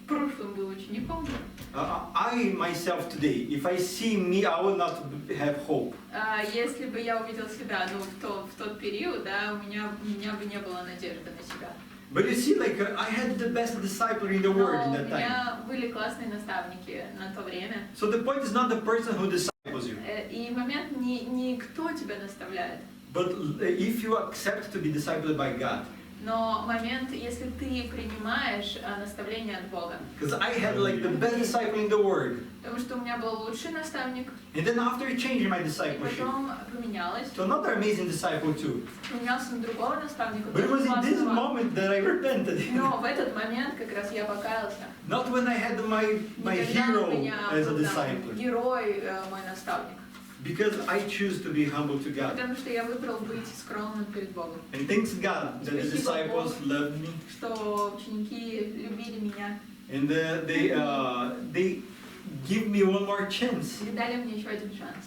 Speaker 2: в прошлом был учеником,
Speaker 1: I myself today, if I see me, I will not have hope.
Speaker 2: если бы я увидел себя, в тот период, у меня бы не было надежды на себя.
Speaker 1: But you see, like I had the best disciple in the world in
Speaker 2: Но
Speaker 1: that
Speaker 2: у
Speaker 1: time.
Speaker 2: меня были классные наставники на то время.
Speaker 1: So the point is not the person who disciples you,
Speaker 2: И момент не кто тебя наставляет,
Speaker 1: but if you accept to be discipled by God.
Speaker 2: но момент, если ты принимаешь наставление от Бога.
Speaker 1: Because I had like the best disciple in the world.
Speaker 2: Потому что у меня был лучший наставник,
Speaker 1: And then after changing my
Speaker 2: и
Speaker 1: discipleship
Speaker 2: потом поменялось.
Speaker 1: to another amazing disciple too.
Speaker 2: Поменялся на другого наставника,
Speaker 1: But it was in this
Speaker 2: классного.
Speaker 1: moment that I repented.
Speaker 2: Но в этот момент как раз я покаялся.
Speaker 1: Not when I had my
Speaker 2: Не когда
Speaker 1: hero
Speaker 2: у меня
Speaker 1: as a
Speaker 2: был там
Speaker 1: disciple.
Speaker 2: герой, мой наставник.
Speaker 1: Because I choose to be humble to God.
Speaker 2: Потому что я выбрал быть скромным перед Богом.
Speaker 1: And thanks God that the disciples loved me.
Speaker 2: Что ученики любили меня.
Speaker 1: And they give me one more chance.
Speaker 2: И дали мне еще один шанс.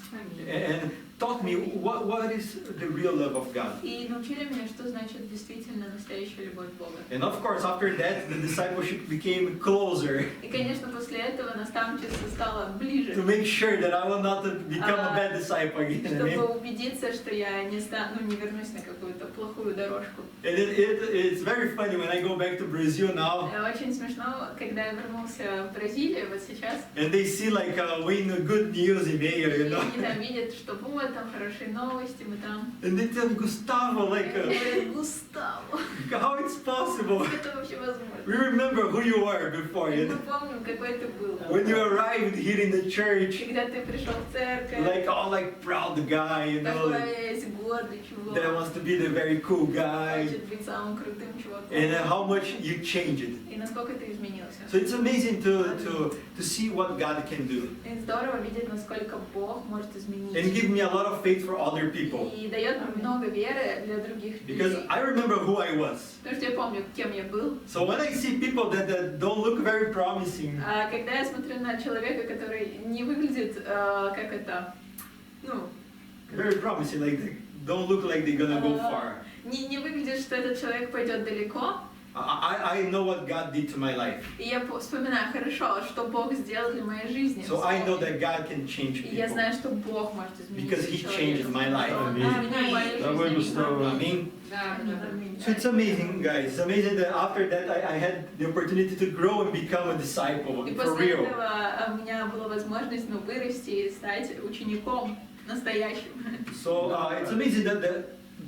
Speaker 1: And taught me what is the real love of God.
Speaker 2: И научили меня, что значит действительно настоящая любовь Бога.
Speaker 1: And of course, after that, the discipleship became closer
Speaker 2: И, конечно, после этого наставничество стало ближе.
Speaker 1: to make sure that I will not become a bad disciple again.
Speaker 2: Чтобы убедиться, что я не вернусь на какую-то плохую дорожку.
Speaker 1: And it's very funny when I go back to Brazil now,
Speaker 2: Очень смешно, когда я вернулся в Бразилию, вот сейчас,
Speaker 1: and they see like when good news in there,
Speaker 2: и
Speaker 1: you know.
Speaker 2: они там видят, что вот там хорошие новости, мы там.
Speaker 1: And they tell me, Gustavo, like,
Speaker 2: Они говорят, Густаво,
Speaker 1: how it's possible?
Speaker 2: как это вообще возможно?
Speaker 1: We remember who you were before,
Speaker 2: И
Speaker 1: you
Speaker 2: мы
Speaker 1: know?
Speaker 2: помним, какой ты был.
Speaker 1: When you arrived here in the church,
Speaker 2: Когда ты пришел в церковь,
Speaker 1: like all like proud guy, you know,
Speaker 2: такой
Speaker 1: like,
Speaker 2: весь гордый чувак,
Speaker 1: that wants to be the very cool guy,
Speaker 2: хочет быть самым крутым чуваком.
Speaker 1: and how much you changed.
Speaker 2: И насколько ты изменился.
Speaker 1: So it's amazing to see what God can do,
Speaker 2: И здорово видеть, насколько Бог может изменить.
Speaker 1: and give me a lot of faith for other people.
Speaker 2: И дает мне много веры для других
Speaker 1: Because
Speaker 2: людей.
Speaker 1: I remember who I was.
Speaker 2: Потому что я помню, кем я был.
Speaker 1: So when I see people that don't look very promising,
Speaker 2: Когда я смотрю на человека, который не выглядит, как это, ну,
Speaker 1: very promising, like they don't look like they're gonna go far.
Speaker 2: не выглядит, что этот человек пойдет далеко.
Speaker 1: I know what God did to my life.
Speaker 2: И я вспоминаю хорошо, что Бог сделал для моей жизни.
Speaker 1: So I know that God can change
Speaker 2: И я
Speaker 1: people.
Speaker 2: знаю, что Бог может изменить
Speaker 1: Because He changed my life.
Speaker 3: Давай, Густаво.
Speaker 1: Аминь. So it's amazing, guys. It's amazing that after that I had the opportunity to grow and become a disciple
Speaker 2: И
Speaker 1: for
Speaker 2: после
Speaker 1: real.
Speaker 2: этого у меня была возможность вырасти и стать учеником настоящим.
Speaker 1: So it's amazing that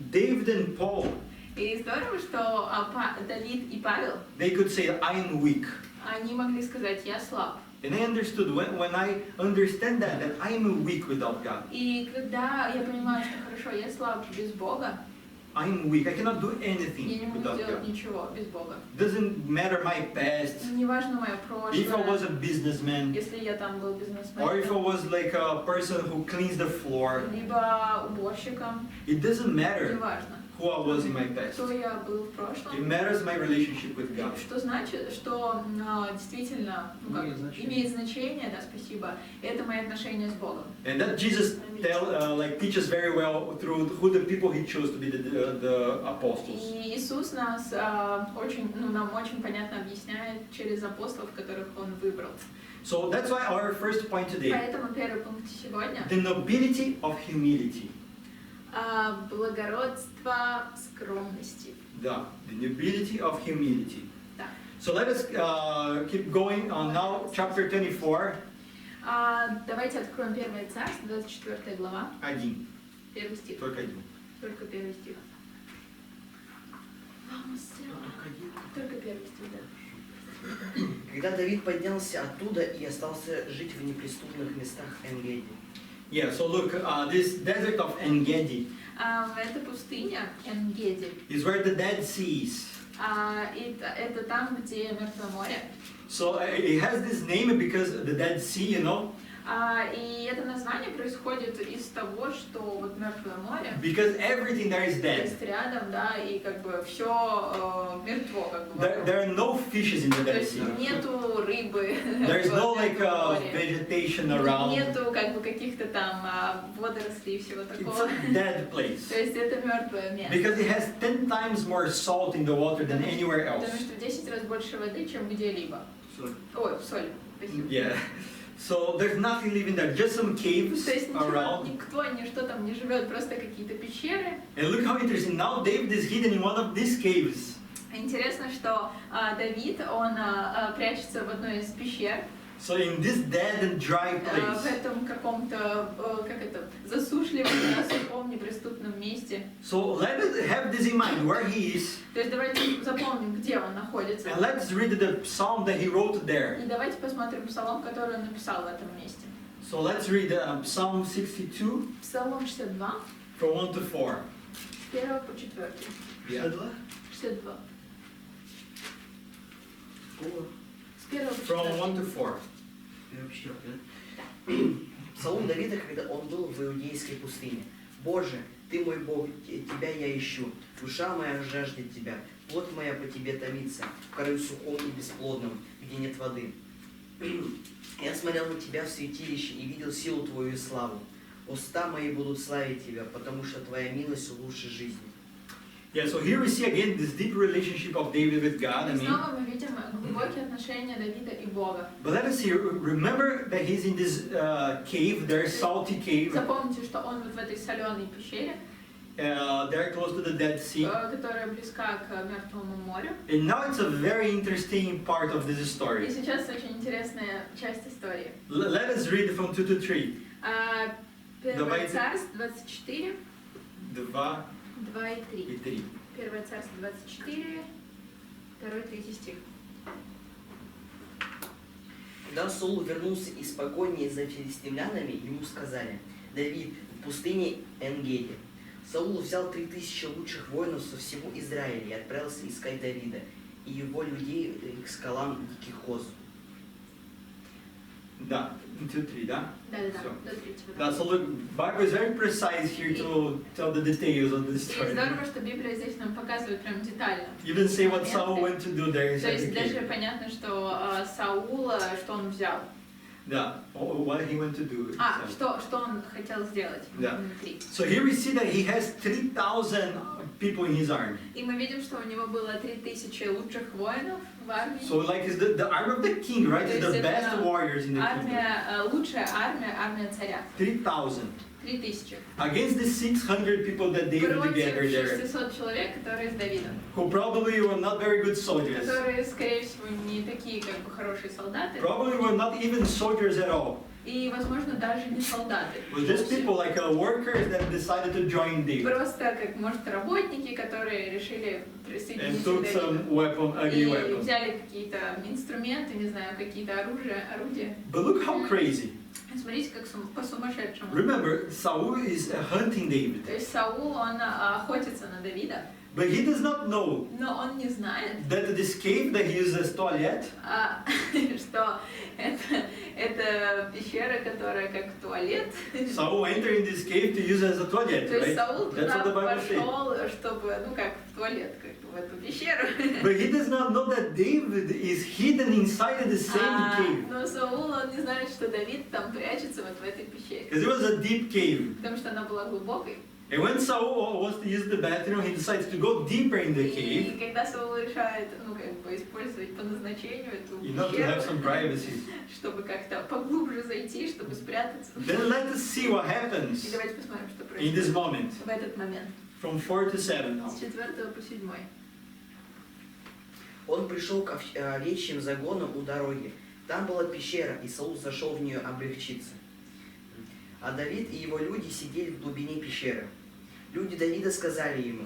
Speaker 1: David and Paul,
Speaker 2: И здорово, что Давид и Павел,
Speaker 1: they could say, I'm weak.
Speaker 2: они могли сказать, я слаб.
Speaker 1: And I understood when I understand that I am weak without God.
Speaker 2: И когда я понимаю, что хорошо, я слаб без Бога,
Speaker 1: I'm weak. I cannot do
Speaker 2: я
Speaker 1: anything
Speaker 2: не могу
Speaker 1: without
Speaker 2: делать
Speaker 1: God.
Speaker 2: ничего без Бога.
Speaker 1: Doesn't matter my past.
Speaker 2: Неважно мое
Speaker 1: If I was
Speaker 2: прошлое,
Speaker 1: a businessman,
Speaker 2: если я там был
Speaker 1: or if I
Speaker 2: бизнесменом,
Speaker 1: was like a person who cleans the floor,
Speaker 2: либо уборщиком,
Speaker 1: it doesn't matter
Speaker 2: неважно,
Speaker 1: who I was in my past.
Speaker 2: кто я был в
Speaker 1: It
Speaker 2: прошлом.
Speaker 1: matters my relationship with God.
Speaker 2: Что значит, что действительно имеет значение, да, спасибо, это мои отношения с Богом.
Speaker 1: And that Jesus teaches very well through who the people He chose to be the apostles.
Speaker 2: И Иисус нас нам очень понятно объясняет через апостолов, которых Он выбрал.
Speaker 1: So that's why our first point today,
Speaker 2: Поэтому первый пункт сегодня
Speaker 1: the nobility of humility.
Speaker 2: Благородство скромности.
Speaker 1: The nobility of humility.
Speaker 2: Да.
Speaker 1: So let us keep going on now, chapter 24.
Speaker 2: Давайте откроем 1 Царств, 24 глава,
Speaker 1: 1.
Speaker 2: 1 стих.
Speaker 1: Только 1.
Speaker 2: Только 1 стих. Только 1 стих, да.
Speaker 4: Когда Давид поднялся оттуда и остался жить в неприступных местах Энгеди.
Speaker 1: Yeah, so look, this desert of En-Gedi
Speaker 2: Это пустыня Энгеди.
Speaker 1: is where the Dead Sea is.
Speaker 2: Это там, где Мертвое море.
Speaker 1: So it has this name because the Dead Sea, you know,
Speaker 2: И это название происходит из того, что вот Мертвое море,
Speaker 1: because everything there is
Speaker 2: то
Speaker 1: dead.
Speaker 2: есть рядом, да, и как бы все мертво, как бы.
Speaker 1: There are no fishes in the
Speaker 2: То
Speaker 1: Dead
Speaker 2: есть
Speaker 1: Sea.
Speaker 2: нету рыбы.
Speaker 1: There is no
Speaker 2: в
Speaker 1: like
Speaker 2: Мертвом море.
Speaker 1: vegetation around.
Speaker 2: Нету как бы каких-то там водорослей и всего
Speaker 1: It's
Speaker 2: такого.
Speaker 1: a dead place.
Speaker 2: То есть это мертвое место.
Speaker 1: Because it has 10 times more salt in the water than anywhere else.
Speaker 2: Потому что в 10 раз больше воды, чем где-либо. Ой, соль. Спасибо.
Speaker 1: Yeah. So there's nothing living there, just some caves
Speaker 2: То есть
Speaker 1: around.
Speaker 2: никто, ничто там не живет, просто какие-то пещеры.
Speaker 1: And look how interesting. Now David is hidden in one of these caves.
Speaker 2: Интересно, что Давид, он прячется в одной из пещер,
Speaker 1: So in this dead and dry
Speaker 2: в
Speaker 1: place.
Speaker 2: этом каком-то, как это, засушливом, сухом, неприступном месте.
Speaker 1: So let us have this in mind, where he is.
Speaker 2: То есть давайте запомним, где он находится.
Speaker 1: And let's read the psalm that he wrote there.
Speaker 2: И давайте посмотрим псалом, который он написал в этом месте.
Speaker 1: So let's read Psalm 62
Speaker 2: Псалом 62,
Speaker 1: from 1 to 4.
Speaker 2: с 1 по 4.
Speaker 1: Yeah.
Speaker 2: 62. С 1 по 4.
Speaker 1: From 1 to 4.
Speaker 4: Псалом Давида, когда он был в иудейской пустыне. «Боже, Ты мой Бог, Тебя я ищу, душа моя жаждет Тебя, плоть моя по Тебе томится, в краю сухом и бесплодном, где нет воды. Я смотрел на Тебя в святилище и видел силу Твою и славу. Уста мои будут славить Тебя, потому что Твоя милость лучше жизни».
Speaker 1: Yeah, so here we see again this deep relationship of David with God. I
Speaker 2: И
Speaker 1: mean,
Speaker 2: снова мы видим глубокие отношения Давида и Бога.
Speaker 1: but let us see. Remember that he's in this cave, there, salty cave,
Speaker 2: Запомните, что он вот в этой соленой пещере,
Speaker 1: there close to the Dead Sea.
Speaker 2: которая близка к Мертвому морю.
Speaker 1: And now it's a very interesting part of this
Speaker 2: И
Speaker 1: story.
Speaker 2: сейчас очень интересная часть истории.
Speaker 1: Let us read from 2 to 3.
Speaker 2: 1
Speaker 1: Давайте.
Speaker 2: Царств 24,
Speaker 1: 2
Speaker 2: 2 и 3.
Speaker 1: и 3.
Speaker 2: 1 Царств 24, 2-3 стих.
Speaker 4: Когда Саул вернулся из погони за филистимлянами, ему сказали: «Давид в пустыне Энгеди». Саул взял 3000 лучших воинов со всего Израиля и отправился искать Давида и его людей к скалам Диких Коз.
Speaker 1: Да. 2-3, да?
Speaker 2: Да-да-да,
Speaker 1: Всё.
Speaker 2: до 3.
Speaker 1: Да, so look, Bible is very precise here to tell the details of this
Speaker 2: И
Speaker 1: story.
Speaker 2: здорово, что Библия здесь нам показывает прям детально.
Speaker 1: Even say what Saul went to do there
Speaker 2: То
Speaker 1: inside
Speaker 2: есть
Speaker 1: the
Speaker 2: даже
Speaker 1: cave.
Speaker 2: понятно, что Саул, что он взял.
Speaker 1: Да, what he went to do.
Speaker 2: Что он хотел сделать внутри.
Speaker 1: So here we see that he has 3,000 people in his army.
Speaker 2: И мы видим, что у него было 3000 лучших воинов в армии.
Speaker 1: So like it's the army of the king, right? It's
Speaker 2: То
Speaker 1: the
Speaker 2: есть
Speaker 1: best
Speaker 2: это
Speaker 1: warriors in the kingdom.
Speaker 2: лучшая армия, армия царя.
Speaker 1: 3,000.
Speaker 2: 3000.
Speaker 1: Against the 600 people that David together
Speaker 2: Против
Speaker 1: there,
Speaker 2: 600 человек, которые с Давидом.
Speaker 1: who probably were not very good soldiers.
Speaker 2: Которые, скорее всего, не такие как бы хорошие солдаты.
Speaker 1: Probably were not even soldiers at all.
Speaker 2: И, возможно, даже не солдаты.
Speaker 1: It was just people like workers that decided to join David
Speaker 2: Просто, как, может, работники, которые решили
Speaker 1: and
Speaker 2: присоединиться
Speaker 1: took
Speaker 2: к
Speaker 1: some
Speaker 2: Давиду.
Speaker 1: ugly
Speaker 2: И
Speaker 1: weapons.
Speaker 2: взяли какие-то инструменты, не знаю, какие-то орудия.
Speaker 1: But look how crazy.
Speaker 2: Смотрите, как по-сумасшедшему.
Speaker 1: Remember, Saul is hunting David,
Speaker 2: То есть Саул, он охотится на Давида,
Speaker 1: but he does not know
Speaker 2: но он не знает,
Speaker 1: that this cave that he uses as toilet
Speaker 2: что это пещера, которая как туалет.
Speaker 1: Saul entered in this cave to use as a toilet,
Speaker 2: То есть
Speaker 1: right?
Speaker 2: Саул
Speaker 1: That's what the
Speaker 2: туда
Speaker 1: Bible says.
Speaker 2: пошел, чтобы, ну как в туалет, как бы в эту пещеру.
Speaker 1: But he does not know that David is hidden inside of the same cave.
Speaker 2: Но Саул, он не знает, что Давид там прячется вот в этой пещере.
Speaker 1: Because it was a deep cave.
Speaker 2: Потому что она была глубокой.
Speaker 1: And when Saul wants to use the bathroom, he decides to go deeper in the
Speaker 2: И
Speaker 1: cave,
Speaker 2: когда Саул решает, ну как бы использовать по назначению эту
Speaker 1: you know, to have some
Speaker 2: пещеру,
Speaker 1: privacy.
Speaker 2: чтобы как-то поглубже зайти, чтобы спрятаться.
Speaker 1: Then let us see what
Speaker 2: И
Speaker 1: happens
Speaker 2: давайте посмотрим, что
Speaker 1: in this
Speaker 2: происходит
Speaker 1: moment,
Speaker 2: в этот момент.
Speaker 1: from 4 to 7 now.
Speaker 2: С 4 по 7.
Speaker 4: Он пришел к овечьим загонам у дороги. Там была пещера, и Саул зашел в нее облегчиться. А Давид и его люди сидели в глубине пещеры. Люди Давида сказали ему: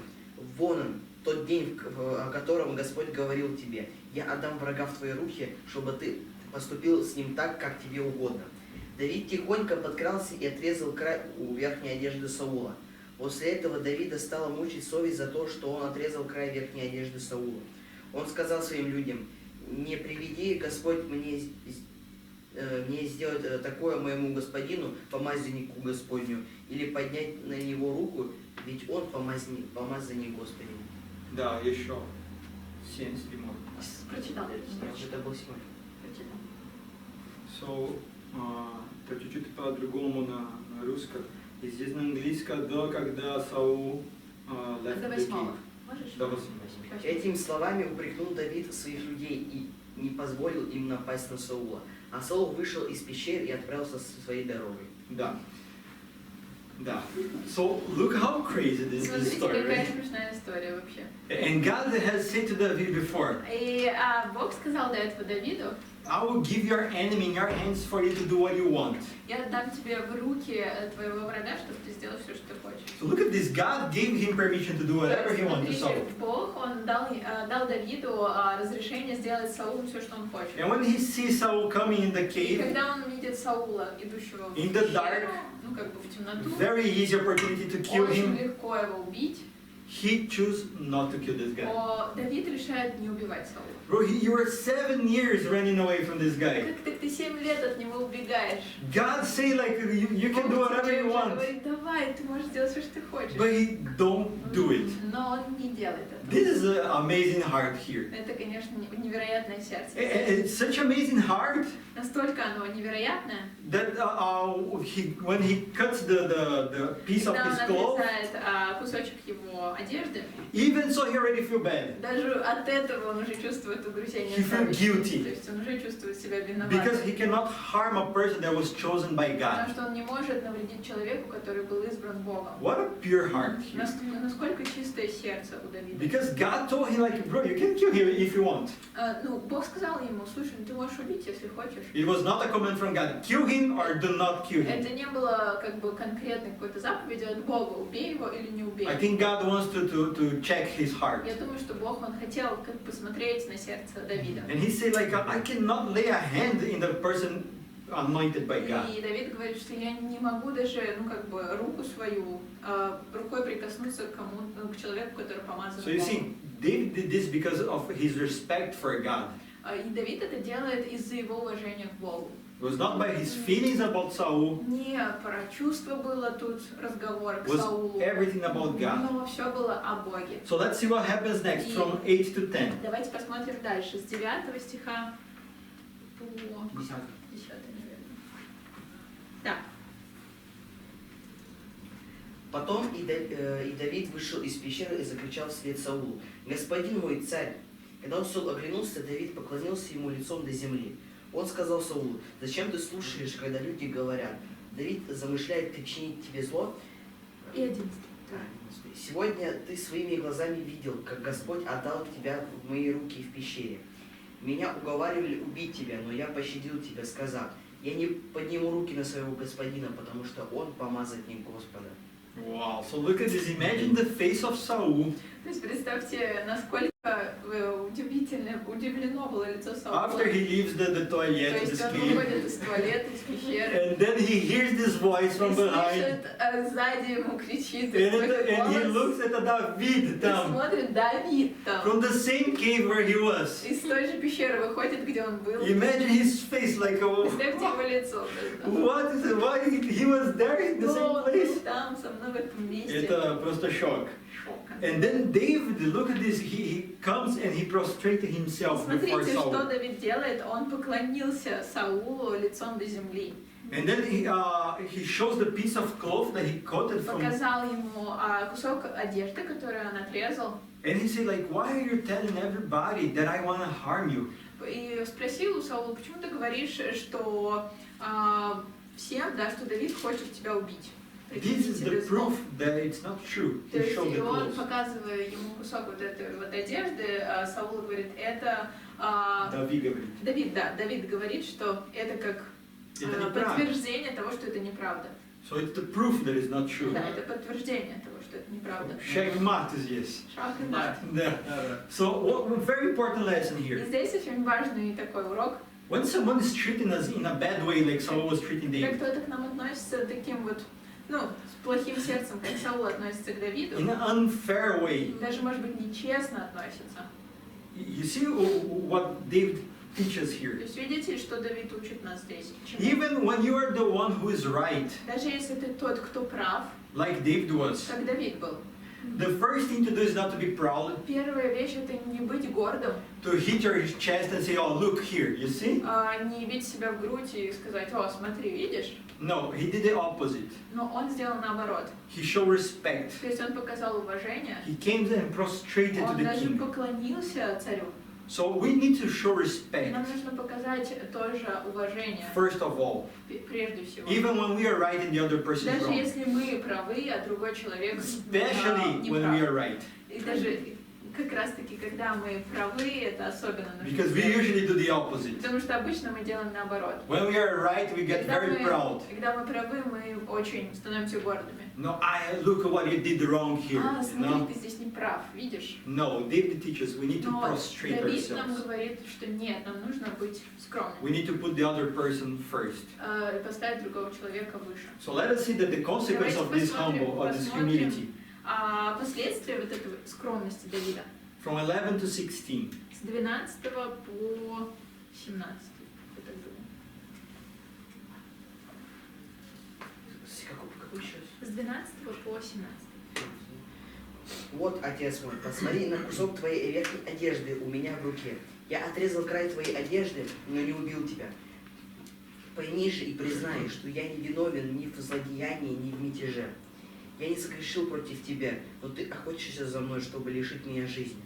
Speaker 4: «Вон он, тот день, о котором Господь говорил тебе. Я отдам врага в твои руки, чтобы ты поступил с ним так, как тебе угодно». Давид тихонько подкрался и отрезал край у верхней одежды Саула. После этого Давида стала мучить совесть за то, что он отрезал край верхней одежды Саула. Он сказал своим людям: «Не приведи Господь мне сделать такое моему господину, помазаннику Господню, или поднять на него руку, ведь он помазанник Господень».
Speaker 1: Да, еще 7 стримов.
Speaker 2: Прочитал.
Speaker 4: Это был 7.
Speaker 2: Прочитал.
Speaker 1: So, это чуть-чуть по-другому на русском. И здесь на английском до, когда Саул left
Speaker 2: До
Speaker 1: the
Speaker 2: 8.
Speaker 1: cave.
Speaker 2: Можешь?
Speaker 1: До 8.
Speaker 4: Этими словами упрекнул Давид своих людей и не позволил им напасть на Саула. А Саул вышел из пещеры и отправился своей дорогой.
Speaker 1: Да. Да. So, look how crazy this
Speaker 2: Смотрите,
Speaker 1: story,
Speaker 2: какая
Speaker 1: right?
Speaker 2: смешная история вообще.
Speaker 1: And God has said to David before,
Speaker 2: И Бог сказал до этого Давиду:
Speaker 1: I will give your enemy in your hands for you to do what you want.
Speaker 2: я отдам тебе в руки твоего врага, чтобы ты сделал все, что ты хочешь.
Speaker 1: So look at this. God gave him permission to do whatever he wanted to Saul.
Speaker 2: Смотрите, Бог, он дал Давиду разрешение сделать Саулу все, что он хочет.
Speaker 1: And when he sees Saul coming in the
Speaker 2: И
Speaker 1: cave,
Speaker 2: когда он видит Саула, идущего в
Speaker 1: In the
Speaker 2: пещеру,
Speaker 1: dark,
Speaker 2: ну как бы в темноту,
Speaker 1: very easy opportunity to kill
Speaker 2: очень
Speaker 1: him,
Speaker 2: легко его убить,
Speaker 1: he chose not to kill this guy.
Speaker 2: но Давид решает не убивать Саула.
Speaker 1: Bro, you were 7 years running away from this guy.
Speaker 2: Как ты 7 лет от него убегаешь?
Speaker 1: God say like you can do
Speaker 2: Бог
Speaker 1: whatever
Speaker 2: тебе
Speaker 1: you
Speaker 2: уже
Speaker 1: want,
Speaker 2: говорит: давай, ты можешь делать все, что ты хочешь.
Speaker 1: but he don't do it.
Speaker 2: Но он не делает этого.
Speaker 1: This is an amazing heart here.
Speaker 2: Это, конечно, невероятное сердце.
Speaker 1: It's such amazing heart
Speaker 2: Настолько оно невероятное,
Speaker 1: that when he cuts the piece of
Speaker 2: когда
Speaker 1: his
Speaker 2: он
Speaker 1: cloth,
Speaker 2: отрезает кусочек его одежды,
Speaker 1: even so he already feel bad
Speaker 2: даже от этого он уже чувствует угрызение
Speaker 1: He feel
Speaker 2: совести.
Speaker 1: guilty.
Speaker 2: То есть он уже чувствует себя
Speaker 1: because
Speaker 2: виноватым.
Speaker 1: he cannot harm a person that was chosen by
Speaker 2: Потому
Speaker 1: God.
Speaker 2: что он не может навредить человеку, который был избран Богом.
Speaker 1: What a pure heart here.
Speaker 2: Насколько чистое сердце у Давида.
Speaker 1: Because God told him like, bro, you can kill him if you want.
Speaker 2: Ну, Бог сказал ему: слушай, ты можешь убить, если хочешь.
Speaker 1: It was not a command from God, kill him or do not kill him.
Speaker 2: Это не было как бы конкретной какой-то заповедью от Бога: убей его или не убей.
Speaker 1: I think God wants to check his heart.
Speaker 2: Я думаю, что Бог, он хотел как посмотреть на сердце Давида.
Speaker 1: And he said like, I cannot lay a hand in the person anointed by God.
Speaker 2: И Давид говорит, что я не могу даже, ну как бы, руку свою рукой прикоснуться к человеку, который помазан
Speaker 1: So you
Speaker 2: Богом.
Speaker 1: see, David did this because of his respect for God.
Speaker 2: И Давид это делает из-за его уважения к Богу.
Speaker 1: was not by his feelings about Saul.
Speaker 2: Не про чувства было тут разговор к
Speaker 1: Was
Speaker 2: Саулу,
Speaker 1: everything about God.
Speaker 2: но все было о Боге.
Speaker 1: So let's see what happens next from 8 to 10.
Speaker 2: Давайте посмотрим дальше, с 9 стиха по 10, наверное. Да.
Speaker 4: Потом и Давид вышел из пещеры и закричал вслед Саулу: «Господин мой царь!» Когда Саул оглянулся, Давид поклонился ему лицом до земли. Он сказал Саулу: «Зачем ты слушаешь, когда люди говорят? Давид замышляет причинить тебе зло?»
Speaker 2: И 11.
Speaker 4: «Сегодня ты своими глазами видел, как Господь отдал тебя в мои руки в пещере. Меня уговаривали убить тебя, но я пощадил тебя, сказав: я не подниму руки на своего господина, потому что он помазанник Господа».
Speaker 1: Wow, so look at this. Imagine the face of Saul
Speaker 2: То есть представьте, насколько удивлено было лицо Саула.
Speaker 1: after he leaves the
Speaker 2: То
Speaker 1: toilet to
Speaker 2: есть он
Speaker 1: sleep.
Speaker 2: выходит из туалета, из пещеры,
Speaker 1: And then he hears this voice
Speaker 2: и
Speaker 1: from behind.
Speaker 2: слышит, сзади ему кричит, и
Speaker 1: And he looks at David
Speaker 2: и
Speaker 1: там,
Speaker 2: смотрит, Давид там.
Speaker 1: from the same cave where he was.
Speaker 2: Из той же пещеры выходит, где он был.
Speaker 1: Imagine his face like,
Speaker 2: Представьте его лицо.
Speaker 1: what is it? Why he was there in the same
Speaker 2: Он был
Speaker 1: place?
Speaker 2: там, со мной в этом месте.
Speaker 1: Это просто шок.
Speaker 2: Шок.
Speaker 1: And then David, look at this, he comes and he prostrated himself before
Speaker 2: Смотрите, что
Speaker 1: Saul.
Speaker 2: Давид делает. Он поклонился Саулу лицом до земли.
Speaker 1: And then he shows the piece of cloth that he cut from.
Speaker 2: Показал ему кусок одежды, который он отрезал.
Speaker 1: And he said, like, why are you telling everybody that I want to harm you?
Speaker 2: И спросил у Саула, почему ты говоришь, что всем, да, что Давид хочет тебя убить?
Speaker 1: This is the proof that it's not true.
Speaker 2: То
Speaker 1: He
Speaker 2: есть
Speaker 1: showed the
Speaker 2: он,
Speaker 1: clothes.
Speaker 2: показывая ему кусок вот этой вот одежды, Саул говорит, это...
Speaker 1: Давид говорит.
Speaker 2: Давид говорит, что это как
Speaker 1: Это неправда.
Speaker 2: подтверждение того, что это неправда.
Speaker 1: So it's the proof that it's not true.
Speaker 2: Да, это подтверждение того, что это неправда.
Speaker 1: Шахмат здесь.
Speaker 2: Шах и мат.
Speaker 1: Да. So what very important lesson
Speaker 2: И
Speaker 1: here.
Speaker 2: здесь очень важный такой урок.
Speaker 1: When someone is treating us in a bad way, like Saul was treating
Speaker 2: Когда
Speaker 1: David,
Speaker 2: кто-то к нам относится таким вот, с плохим сердцем, как Саул относится к Давиду,
Speaker 1: in an unfair way,
Speaker 2: даже, может быть, нечестно относится.
Speaker 1: you see what David teaches
Speaker 2: То
Speaker 1: here.
Speaker 2: есть видите, что Давид учит нас здесь? Чему?
Speaker 1: Even when you are the one who is right,
Speaker 2: Даже если ты тот, кто прав,
Speaker 1: like David was,
Speaker 2: как Давид был,
Speaker 1: the first thing to do is not to be proud,
Speaker 2: первая вещь — это не быть гордым,
Speaker 1: to hit your chest and say, oh, look here, you see?
Speaker 2: не бить себя в грудь и сказать: «О, смотри, видишь?»
Speaker 1: No, he did the opposite.
Speaker 2: Но он сделал наоборот.
Speaker 1: He showed respect.
Speaker 2: То есть он показал уважение,
Speaker 1: He came and prostrated to
Speaker 2: он
Speaker 1: the
Speaker 2: даже
Speaker 1: king.
Speaker 2: поклонился царю.
Speaker 1: So we need to show
Speaker 2: И
Speaker 1: respect,
Speaker 2: нам нужно показать тоже уважение,
Speaker 1: first of all,
Speaker 2: прежде всего.
Speaker 1: even when we are right and the other person is
Speaker 2: Даже
Speaker 1: wrong.
Speaker 2: если мы правы, а другой человек
Speaker 1: Especially
Speaker 2: не
Speaker 1: when we
Speaker 2: прав.
Speaker 1: are right.
Speaker 2: И даже как раз таки, когда мы правы, это особенно нужно
Speaker 1: Because we
Speaker 2: сделать.
Speaker 1: usually do the opposite.
Speaker 2: Потому что обычно мы делаем наоборот.
Speaker 1: When we are right, we get very proud.
Speaker 2: Когда мы правы, мы очень становимся гордыми.
Speaker 1: No, look at what you did wrong here.
Speaker 2: Смотри,
Speaker 1: No,
Speaker 2: ты здесь не прав, видишь?
Speaker 1: no, David teaches we need to
Speaker 2: Но
Speaker 1: prostrate
Speaker 2: Давид нам
Speaker 1: ourselves.
Speaker 2: говорит, что нет, нам нужно быть скромными.
Speaker 1: We need to put the other person first.
Speaker 2: И поставить другого человека выше.
Speaker 1: So let us see that the consequence of this humility.
Speaker 2: Последствия вот этой скромности Давида.
Speaker 1: From 11 to 16.
Speaker 2: С 12 по 17. Я так думаю.
Speaker 4: Какой еще?
Speaker 2: С 12 по 17.
Speaker 4: «Вот, отец мой, посмотри на кусок твоей верхней одежды у меня в руке. Я отрезал край твоей одежды, но не убил тебя. Пойми же и признай, что я не виновен ни в злодеянии, ни в мятеже. Я не согрешил против тебя, но ты охотишься за мной, чтобы лишить меня жизни.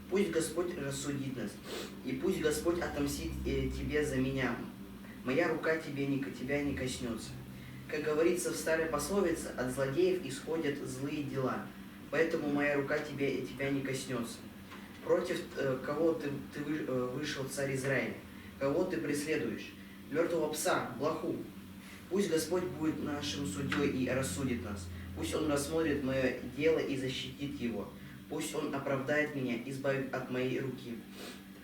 Speaker 4: Пусть Господь рассудит нас, и пусть Господь отомстит тебе за меня. Моя рука тебя не коснется. Как говорится в старой пословице, от злодеев исходят злые дела, поэтому моя рука тебя не коснется. Против кого ты вышел, царь Израиля? Кого ты преследуешь? Мертвого пса, блоху. Пусть Господь будет нашим судьей и рассудит нас. Пусть Он рассмотрит мое дело и защитит его. Пусть Он оправдает меня, избавит от моей руки».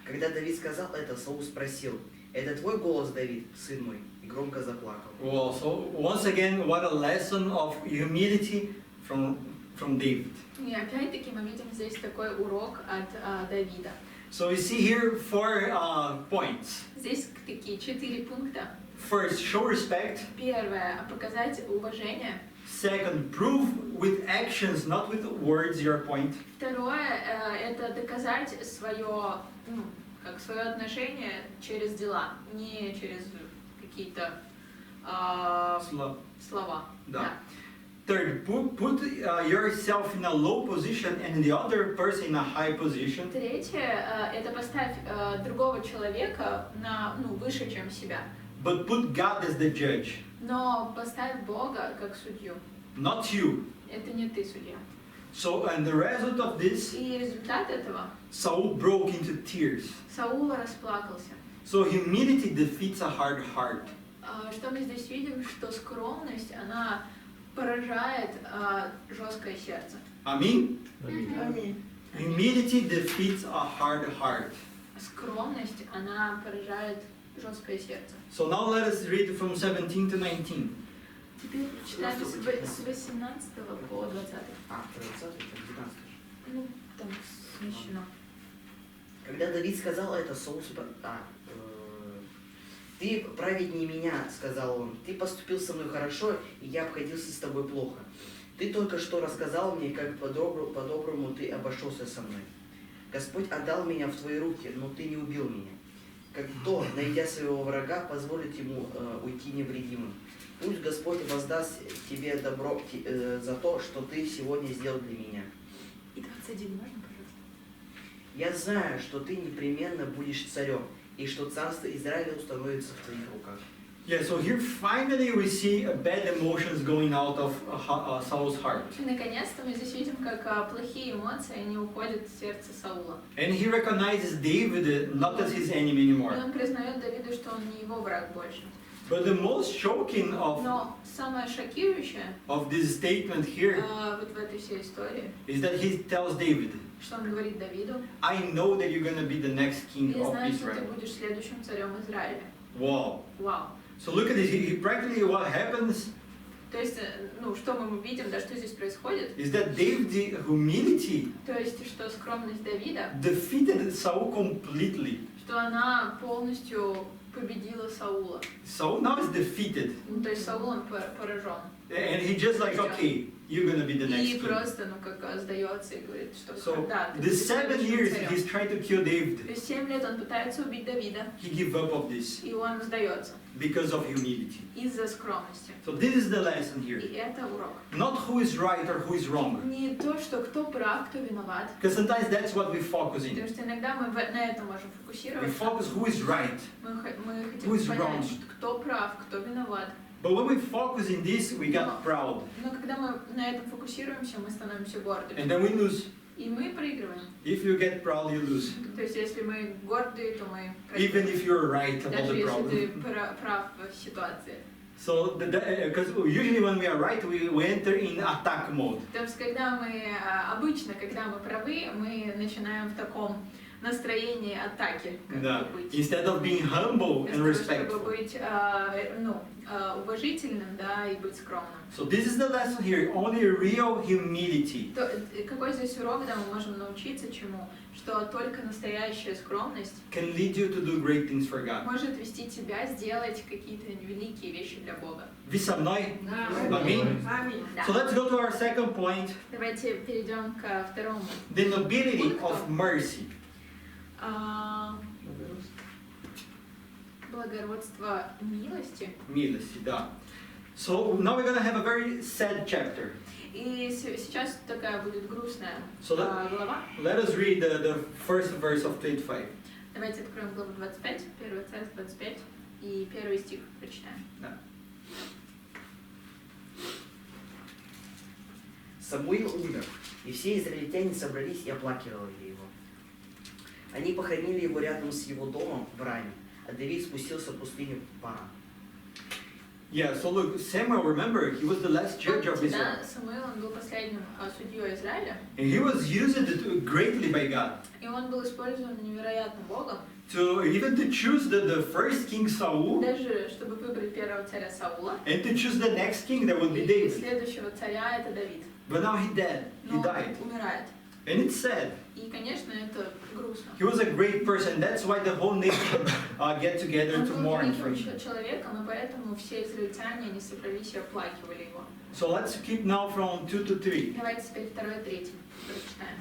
Speaker 4: Когда Давид сказал это, Саул спросил: «Это твой голос, Давид, сын мой?» И громко заплакал.
Speaker 1: Well, so once again, what a lesson of humility from David.
Speaker 2: И опять-таки мы видим здесь такой урок от Давида.
Speaker 1: So we see here 4 points.
Speaker 2: Здесь такие 4 пункта.
Speaker 1: First, show respect.
Speaker 2: Первое, показать уважение.
Speaker 1: Second, prove with actions, not with words, your point.
Speaker 2: Второе, это доказать свое, свое отношение через дела, не через какие-то слова.
Speaker 1: Да. Third, put yourself in a low position and the other person in a high position.
Speaker 2: Третье, это поставь другого человека выше, чем себя.
Speaker 1: But put God as the judge.
Speaker 2: Но поставь Бога как судью.
Speaker 1: Not you.
Speaker 2: Это не ты судья.
Speaker 1: So, and the result of this,
Speaker 2: И результат этого,
Speaker 1: Saul broke into tears.
Speaker 2: Саул расплакался.
Speaker 1: So humility defeats a hard heart.
Speaker 2: Что мы здесь видим, что скромность, она поражает жесткое сердце.
Speaker 1: Аминь.
Speaker 3: Аминь.
Speaker 1: Humility defeats a hard heart.
Speaker 2: Скромность, она поражает жесткое сердце.
Speaker 1: So now let us read from 17 to 19.
Speaker 2: Теперь читаем с 18 по 20.
Speaker 4: 20, 19.
Speaker 2: Ну, там смещено.
Speaker 4: Когда Давид сказал это, Саул «Ты праведнее меня», — сказал он, — «ты поступил со мной хорошо, и я обходился с тобой плохо. Ты только что рассказал мне, как по-доброму ты обошелся со мной. Господь отдал меня в твои руки, но ты не убил меня. Как кто, найдя своего врага, позволит ему уйти невредимым. Пусть Господь воздаст тебе добро за то, что ты сегодня сделал для меня.
Speaker 2: И 21 можно, пожалуйста?
Speaker 4: Я знаю, что ты непременно будешь царем, и что царство Израиля установится в твоих руках».
Speaker 1: Yeah, so here finally we see bad emotions going out of Saul's heart.
Speaker 2: И наконец-то мы здесь видим, как плохие эмоции, они уходят из сердца Саула.
Speaker 1: And he recognizes David not as his enemy
Speaker 2: И
Speaker 1: anymore.
Speaker 2: он признает Давиду, что он не его враг больше.
Speaker 1: But the most shocking
Speaker 2: Но самое шокирующее
Speaker 1: of this statement here
Speaker 2: вот в этой всей истории,
Speaker 1: is that he tells David,
Speaker 2: что он говорит Давиду:
Speaker 1: I know that you're going to be the next king
Speaker 2: «Я
Speaker 1: of
Speaker 2: знаю, что ты
Speaker 1: Israel.
Speaker 2: будешь следующим царем Израиля».
Speaker 1: Wow.
Speaker 2: Вау.
Speaker 1: So look at this. He practically what happens
Speaker 2: То есть, что мы видим, да, что здесь происходит?
Speaker 1: is that David's humility
Speaker 2: То есть, что скромность Давида,
Speaker 1: defeated Saul completely.
Speaker 2: что она полностью победила Саула.
Speaker 1: Saul now is defeated.
Speaker 2: То есть Саул, он поражен.
Speaker 1: And he just like, okay, you're going to be the next
Speaker 2: И
Speaker 1: king.
Speaker 2: просто, сдается и говорит, что
Speaker 1: So
Speaker 2: да, ты
Speaker 1: the
Speaker 2: будешь
Speaker 1: 7
Speaker 2: следующим
Speaker 1: years
Speaker 2: царем.
Speaker 1: he's trying to kill
Speaker 2: То
Speaker 1: David.
Speaker 2: есть 7 лет он пытается убить Давида,
Speaker 1: He gave up of this
Speaker 2: и он сдается
Speaker 1: because of humility.
Speaker 2: из-за скромности.
Speaker 1: So this is the lesson here.
Speaker 2: И это урок.
Speaker 1: Not who is right or who is wrong.
Speaker 2: Не то, что кто прав, кто виноват.
Speaker 1: Because sometimes that's what we focus in.
Speaker 2: Потому что иногда мы на этом можем
Speaker 1: We
Speaker 2: фокусироваться.
Speaker 1: focus who is right.
Speaker 2: Мы
Speaker 1: Who is
Speaker 2: хотим
Speaker 1: wrong?
Speaker 2: понять, кто прав, кто виноват.
Speaker 1: But when we focus in this, we get proud.
Speaker 2: Но когда мы на этом фокусируемся, мы становимся гордыми.
Speaker 1: And then we lose.
Speaker 2: И мы проигрываем.
Speaker 1: If you get proud, you lose.
Speaker 2: То есть если мы гордые, то мы
Speaker 1: Even
Speaker 2: проигрываем.
Speaker 1: if you're right about
Speaker 2: Даже
Speaker 1: the
Speaker 2: если ты
Speaker 1: problem.
Speaker 2: прав в ситуации.
Speaker 1: So, because usually when we are right, we enter in attack mode.
Speaker 2: Потому что обычно, когда мы правы, мы начинаем в таком настроении атаки.
Speaker 1: Да. Instead of being humble and
Speaker 2: Чтобы
Speaker 1: respectful.
Speaker 2: быть уважительным, да, и быть скромным.
Speaker 1: So this is the lesson here. Only real humility
Speaker 2: Какой здесь урок, да, мы можем научиться чему? Что только настоящая скромность
Speaker 1: can lead you to do great things for God.
Speaker 2: может вести тебя сделать какие-то великие вещи для Бога.
Speaker 1: Вы со мной?
Speaker 3: Аминь.
Speaker 2: Да.
Speaker 1: So let's go to our second point.
Speaker 2: Давайте перейдем ко второму.
Speaker 1: The nobility of mercy.
Speaker 2: Благородство милости.
Speaker 1: Милости, да. So now we're going to have a very sad chapter.
Speaker 2: И сейчас такая будет грустная
Speaker 1: So
Speaker 2: глава.
Speaker 1: let us read the first verse of 25.
Speaker 2: Давайте откроем главу 25, 1 Царств 25, и 1 стих прочитаем.
Speaker 1: Да.
Speaker 4: Самуил умер, и все израильтяне собрались и оплакивали его. Они похоронили его рядом с его домом в Раме, а Давид спустился в пустыню Паран.
Speaker 1: Yeah, so look, Samuel, remember, he was the last judge of Israel.
Speaker 2: Да, Самуил, он был последним судьей Израиля,
Speaker 1: And he was used greatly by God
Speaker 2: и он был использован невероятным Богом,
Speaker 1: to even to choose the first king Saul
Speaker 2: даже чтобы выбрать первого царя Саула,
Speaker 1: and to choose the next king that would be
Speaker 2: и
Speaker 1: David.
Speaker 2: следующего царя это Давид.
Speaker 1: But now he dead.
Speaker 2: Но
Speaker 1: He died.
Speaker 2: он умирает.
Speaker 1: And it's sad.
Speaker 2: И, конечно, это грустно.
Speaker 1: He was a great person. That's why the whole nation get together
Speaker 2: Он
Speaker 1: to
Speaker 2: был
Speaker 1: mourn for
Speaker 2: великим
Speaker 1: him.
Speaker 2: человеком, и поэтому все израильтяне, они собрались и оплакивали его.
Speaker 1: So let's keep now from 2 to 3.
Speaker 2: Давайте теперь 2 и 3 прочитаем.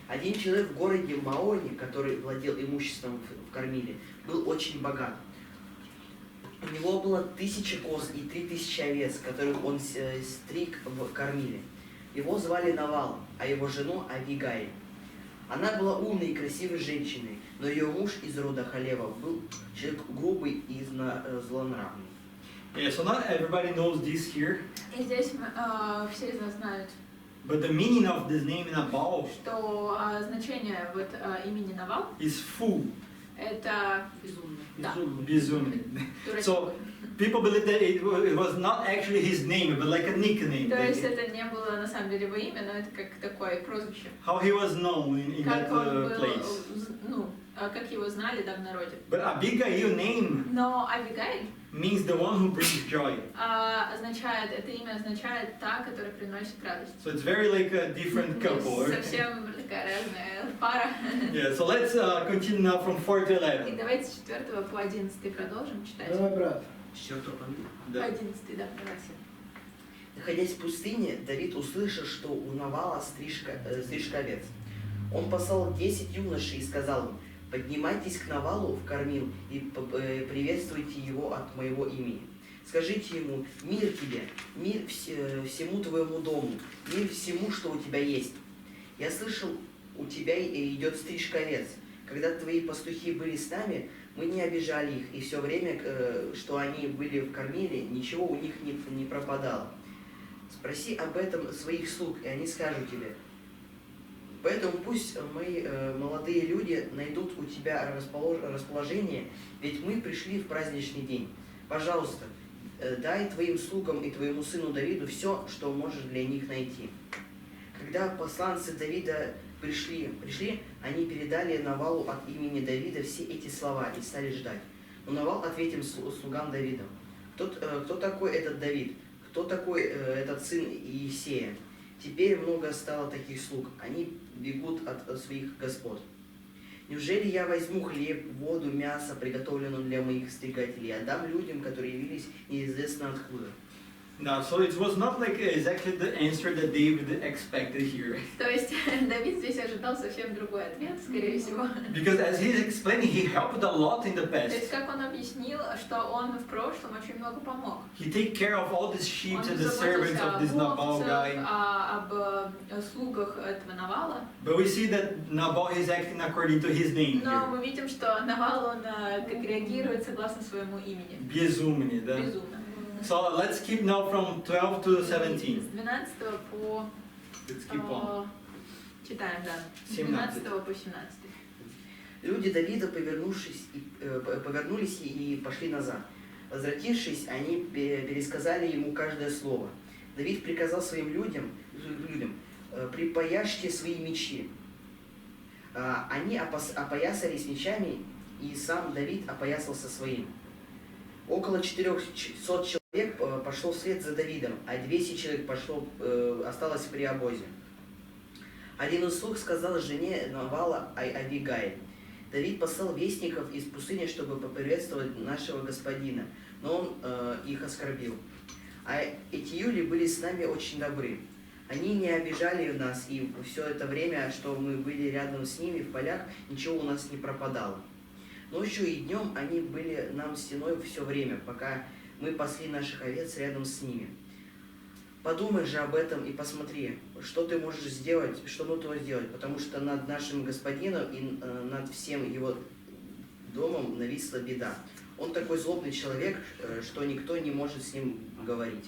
Speaker 4: Один человек в городе Маоне, который владел имуществом в Кармиле, был очень богат. У него было 1000 коз и 3000 овец, которых он стриг в Кармиле. Его звали Навал, а его жену Авигаиль. Она была умной и красивой женщиной, но ее муж из рода Халева был человек грубый и злонравный.
Speaker 1: Yeah, so not everybody knows this here,
Speaker 2: И здесь все из нас знают,
Speaker 1: but the meaning of this name Nabal
Speaker 2: что значение вот имени Навал
Speaker 1: is fool,
Speaker 2: это безумный. Да.
Speaker 1: безумный. So people believe that it was not actually his name, but like a nickname.
Speaker 2: То есть это не было на самом деле его имя, но это как такое прозвище.
Speaker 1: How he was known in that
Speaker 2: Как он был,
Speaker 1: place.
Speaker 2: ну, как его знали, да, в народе.
Speaker 1: But Abigail name
Speaker 2: Но Авигаиль
Speaker 1: means the one who brings joy.
Speaker 2: означает, это имя означает та, которая приносит радость.
Speaker 1: So it's very like a different couple.
Speaker 2: Совсем такая разная пара.
Speaker 1: Yeah, so let's continue now from 4 to
Speaker 2: И
Speaker 1: 11.
Speaker 2: давайте с 4 по 11 продолжим читать.
Speaker 3: Давай, брат.
Speaker 1: Да.
Speaker 2: 11, да, давайте.
Speaker 4: Находясь в пустыне, Давид услышал, что у Навала стрижка овец. Он послал 10 юношей и сказал им: «Поднимайтесь к Навалу в Кармил и приветствуйте его от моего имени. Скажите ему: мир тебе, мир всему твоему дому, мир всему, что у тебя есть. Я слышал, у тебя идет стрижка овец. Когда твои пастухи были с нами, мы не обижали их, и все время, что они были в Кармиле, ничего у них не пропадало. Спроси об этом своих слуг, и они скажут тебе. Поэтому пусть мои молодые люди найдут у тебя расположение, ведь мы пришли в праздничный день. Пожалуйста, дай твоим слугам и твоему сыну Давиду все, что можешь для них найти». Когда посланцы Давида пришли, они передали Навалу от имени Давида все эти слова и стали ждать. Но Навал ответил слугам Давида: «Кто такой этот Давид? Кто такой этот сын Иисея? Теперь много стало таких слуг, они бегут от своих господ. Неужели я возьму хлеб, воду, мясо, приготовленное для моих стригателей, и отдам людям, которые явились неизвестно откуда?»
Speaker 1: No, so it was not like exactly the answer that David expected here.
Speaker 2: То есть Давид здесь ожидал совсем другой ответ, скорее всего.
Speaker 1: Because as he's explaining, he helped a lot in the
Speaker 2: То есть
Speaker 1: past.
Speaker 2: как он объяснил, что он в прошлом очень много помог.
Speaker 1: He take care of all the sheep
Speaker 2: Он
Speaker 1: and the servants
Speaker 2: заботился
Speaker 1: of this
Speaker 2: об
Speaker 1: Nabal guy.
Speaker 2: овцах, об слугах этого Навала.
Speaker 1: But we see that Nabal is acting according to his name
Speaker 2: Но
Speaker 1: here.
Speaker 2: мы видим, что Навал, он как реагирует согласно своему имени.
Speaker 1: Безумный, да?
Speaker 2: Безумно.
Speaker 1: So let's keep now from 12 to 17.
Speaker 2: С 12 по...
Speaker 1: Let's keep on.
Speaker 2: Читаем, да. С
Speaker 1: 17.
Speaker 2: 12 по 17.
Speaker 4: Люди Давида повернулись и пошли назад. Возвратившись, они пересказали ему каждое слово. Давид приказал своим людям: «Припаяшьте свои мечи». Они опоясались мечами, и сам Давид опоясался своим. Около 400 человек пошло вслед за Давидом, а 200 человек осталось при обозе. Один из слуг сказал жене Навала Авигаиль: «Давид послал вестников из пустыни, чтобы поприветствовать нашего господина, но он их оскорбил. А эти юли были с нами очень добры. Они не обижали нас, и все это время, что мы были рядом с ними в полях, ничего у нас не пропадало. Ночью и днем они были нам стеной все время, пока мы пасли наших овец рядом с ними. Подумай же об этом и посмотри, что ты можешь сделать, что нужно сделать, потому что над нашим господином и над всем его домом нависла беда. Он такой злобный человек, что никто не может с ним говорить».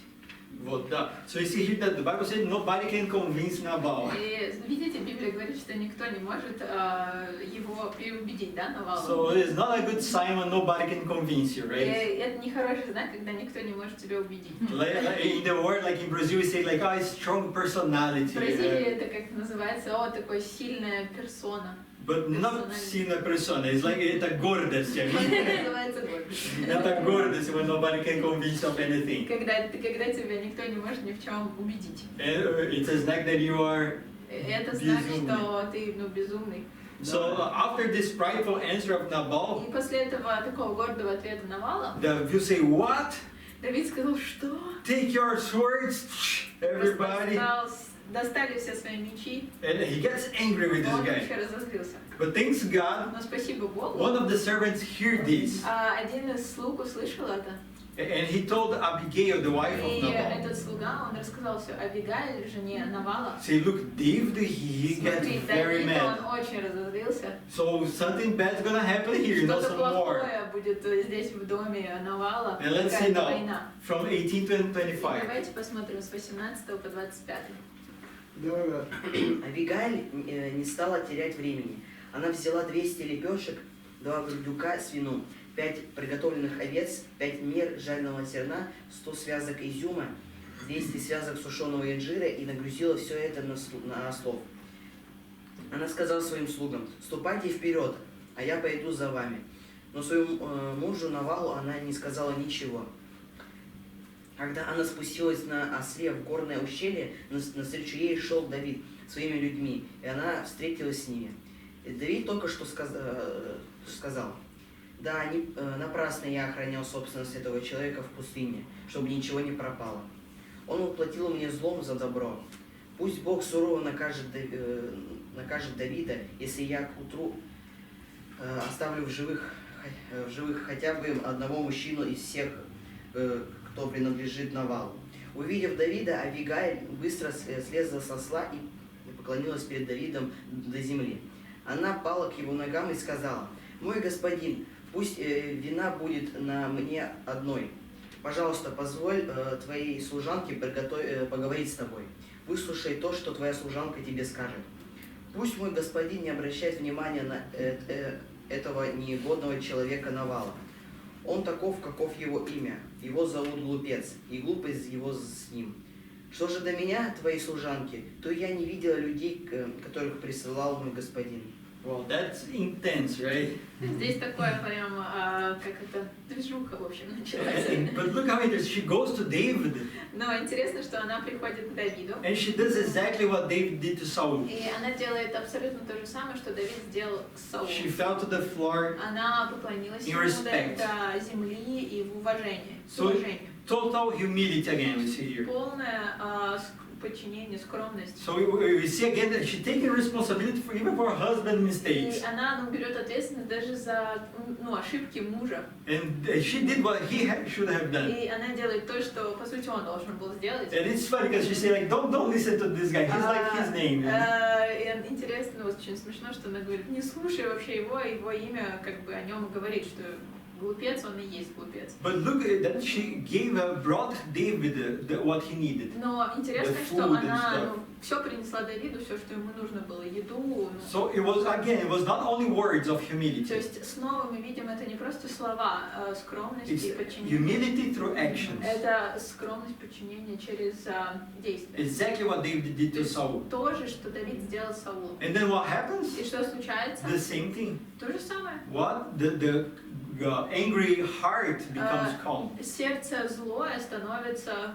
Speaker 1: Вот, да. So you see here that the Bible said nobody can convince Nabal.
Speaker 2: И видите, Библия говорит, что никто не может его переубедить, да, Навала.
Speaker 1: So it's not a good sign when nobody can convince you,
Speaker 2: И
Speaker 1: right?
Speaker 2: это не хороший знак, когда никто не может тебя убедить.
Speaker 1: Like in the word, like in Brazil, we say like, oh, it's strong personality.
Speaker 2: В Бразилии это как называется, такой сильная персона.
Speaker 1: But not сильная persona. It's like это гордость.
Speaker 2: Это называется гордость.
Speaker 1: Это гордость when nobody can convince of anything.
Speaker 2: Когда тебя никто не может ни в чем убедить.
Speaker 1: It's a знак that you are
Speaker 2: Это значит, что ты безумный.
Speaker 1: So after this prideful answer of Nabal,
Speaker 2: И после этого такого гордого ответа Навала,
Speaker 1: you say, what?
Speaker 2: Давид сказал, что?
Speaker 1: Take your swords, everybody.
Speaker 2: Достали все свои мечи.
Speaker 1: And he gets angry with this
Speaker 2: Он
Speaker 1: guy.
Speaker 2: вообще разозлился.
Speaker 1: But thanks God,
Speaker 2: Но спасибо Богу,
Speaker 1: one of the servants heard this.
Speaker 2: один из слуг услышал это.
Speaker 1: And he told Abigail, the wife of
Speaker 2: И
Speaker 1: Nabal.
Speaker 2: этот слуга, он рассказал все Абигайль, жене Навала.
Speaker 1: Say, look, David, he gets
Speaker 2: Смотри,
Speaker 1: very
Speaker 2: Давид,
Speaker 1: mad.
Speaker 2: он очень разозлился.
Speaker 1: So something bad's gonna happen here, you know,
Speaker 2: Что-то
Speaker 1: some war.
Speaker 2: плохое будет здесь в доме Навала.
Speaker 1: And let's see
Speaker 2: Какая-то
Speaker 1: now,
Speaker 2: война.
Speaker 1: from 18 to
Speaker 2: И
Speaker 1: 25.
Speaker 2: давайте посмотрим с 18 по 25.
Speaker 3: Давай, брат.
Speaker 4: Авигаиль не стала терять времени. Она взяла 200 лепешек, 2 бурдюка с вином, 5 приготовленных овец, 5 мер жального зерна, 100 связок изюма, 200 связок сушеного инжира и нагрузила все это на ослов. Она сказала своим слугам: «Ступайте вперед, а я пойду за вами». Но своему мужу Навалу она не сказала ничего. Когда она спустилась на осле в горное ущелье, навстречу ей шел Давид своими людьми, и она встретилась с ними. И Давид только что сказал: «Да, напрасно я охранял собственность этого человека в пустыне, чтобы ничего не пропало. Он уплатил мне злом за добро. Пусть Бог сурово накажет Давида, если я к утру оставлю в живых хотя бы одного мужчину из всех, кто принадлежит Навалу». Увидев Давида, Авигаиль быстро слезла со осла и поклонилась перед Давидом до земли. Она пала к его ногам и сказала: «Мой господин, пусть вина будет на мне одной. Пожалуйста, позволь твоей служанке поговорить с тобой. Выслушай то, что твоя служанка тебе скажет. Пусть мой господин не обращает внимания на этого негодного человека Навала. Он таков, каков его имя. Его зовут Глупец, и глупость его с ним. Что же до меня, твоей служанки, то я не видела людей, которых присылал мой господин».
Speaker 1: Well, that's intense, right?
Speaker 2: Здесь такое прям, как это, движуха, в общем, началась.
Speaker 1: But look how it is. She goes to David.
Speaker 2: Но интересно, что она приходит к Давиду.
Speaker 1: And she does exactly what David did to Saul.
Speaker 2: И она делает абсолютно то же самое, что Давид сделал с Саулом.
Speaker 1: She fell to the floor.
Speaker 2: Она поклонилась ему до земли и в уважении.
Speaker 1: So, total humility again, we see here.
Speaker 2: Полное подчинение, скромность.
Speaker 1: So we see again that she taking responsibility for even for her husband's mistakes.
Speaker 2: И она берет ответственность даже за ошибки мужа.
Speaker 1: And she did what he should have done.
Speaker 2: И она делает то, что по сути он должен был сделать.
Speaker 1: And it's funny because she say like, don't listen to this guy. He's like his name.
Speaker 2: И интересно, очень смешно, что она говорит: не слушай вообще его имя, как бы о нем говорит, что глупец, он и есть глупец.
Speaker 1: But look that she brought David what he needed.
Speaker 2: Но интересно, что она все принесла Давиду, все, что ему нужно было, еду.
Speaker 1: So it was not only words of humility.
Speaker 2: То есть снова мы видим, это не просто слова скромности и подчинения.
Speaker 1: Humility through actions.
Speaker 2: Это скромность подчинения через действия.
Speaker 1: Exactly what David did to Saul.
Speaker 2: То же, что Давид сделал Саулу.
Speaker 1: And then what happens?
Speaker 2: И что случается?
Speaker 1: The same thing.
Speaker 2: То же самое.
Speaker 1: What? The angry heart becomes calm.
Speaker 2: Сердце злое становится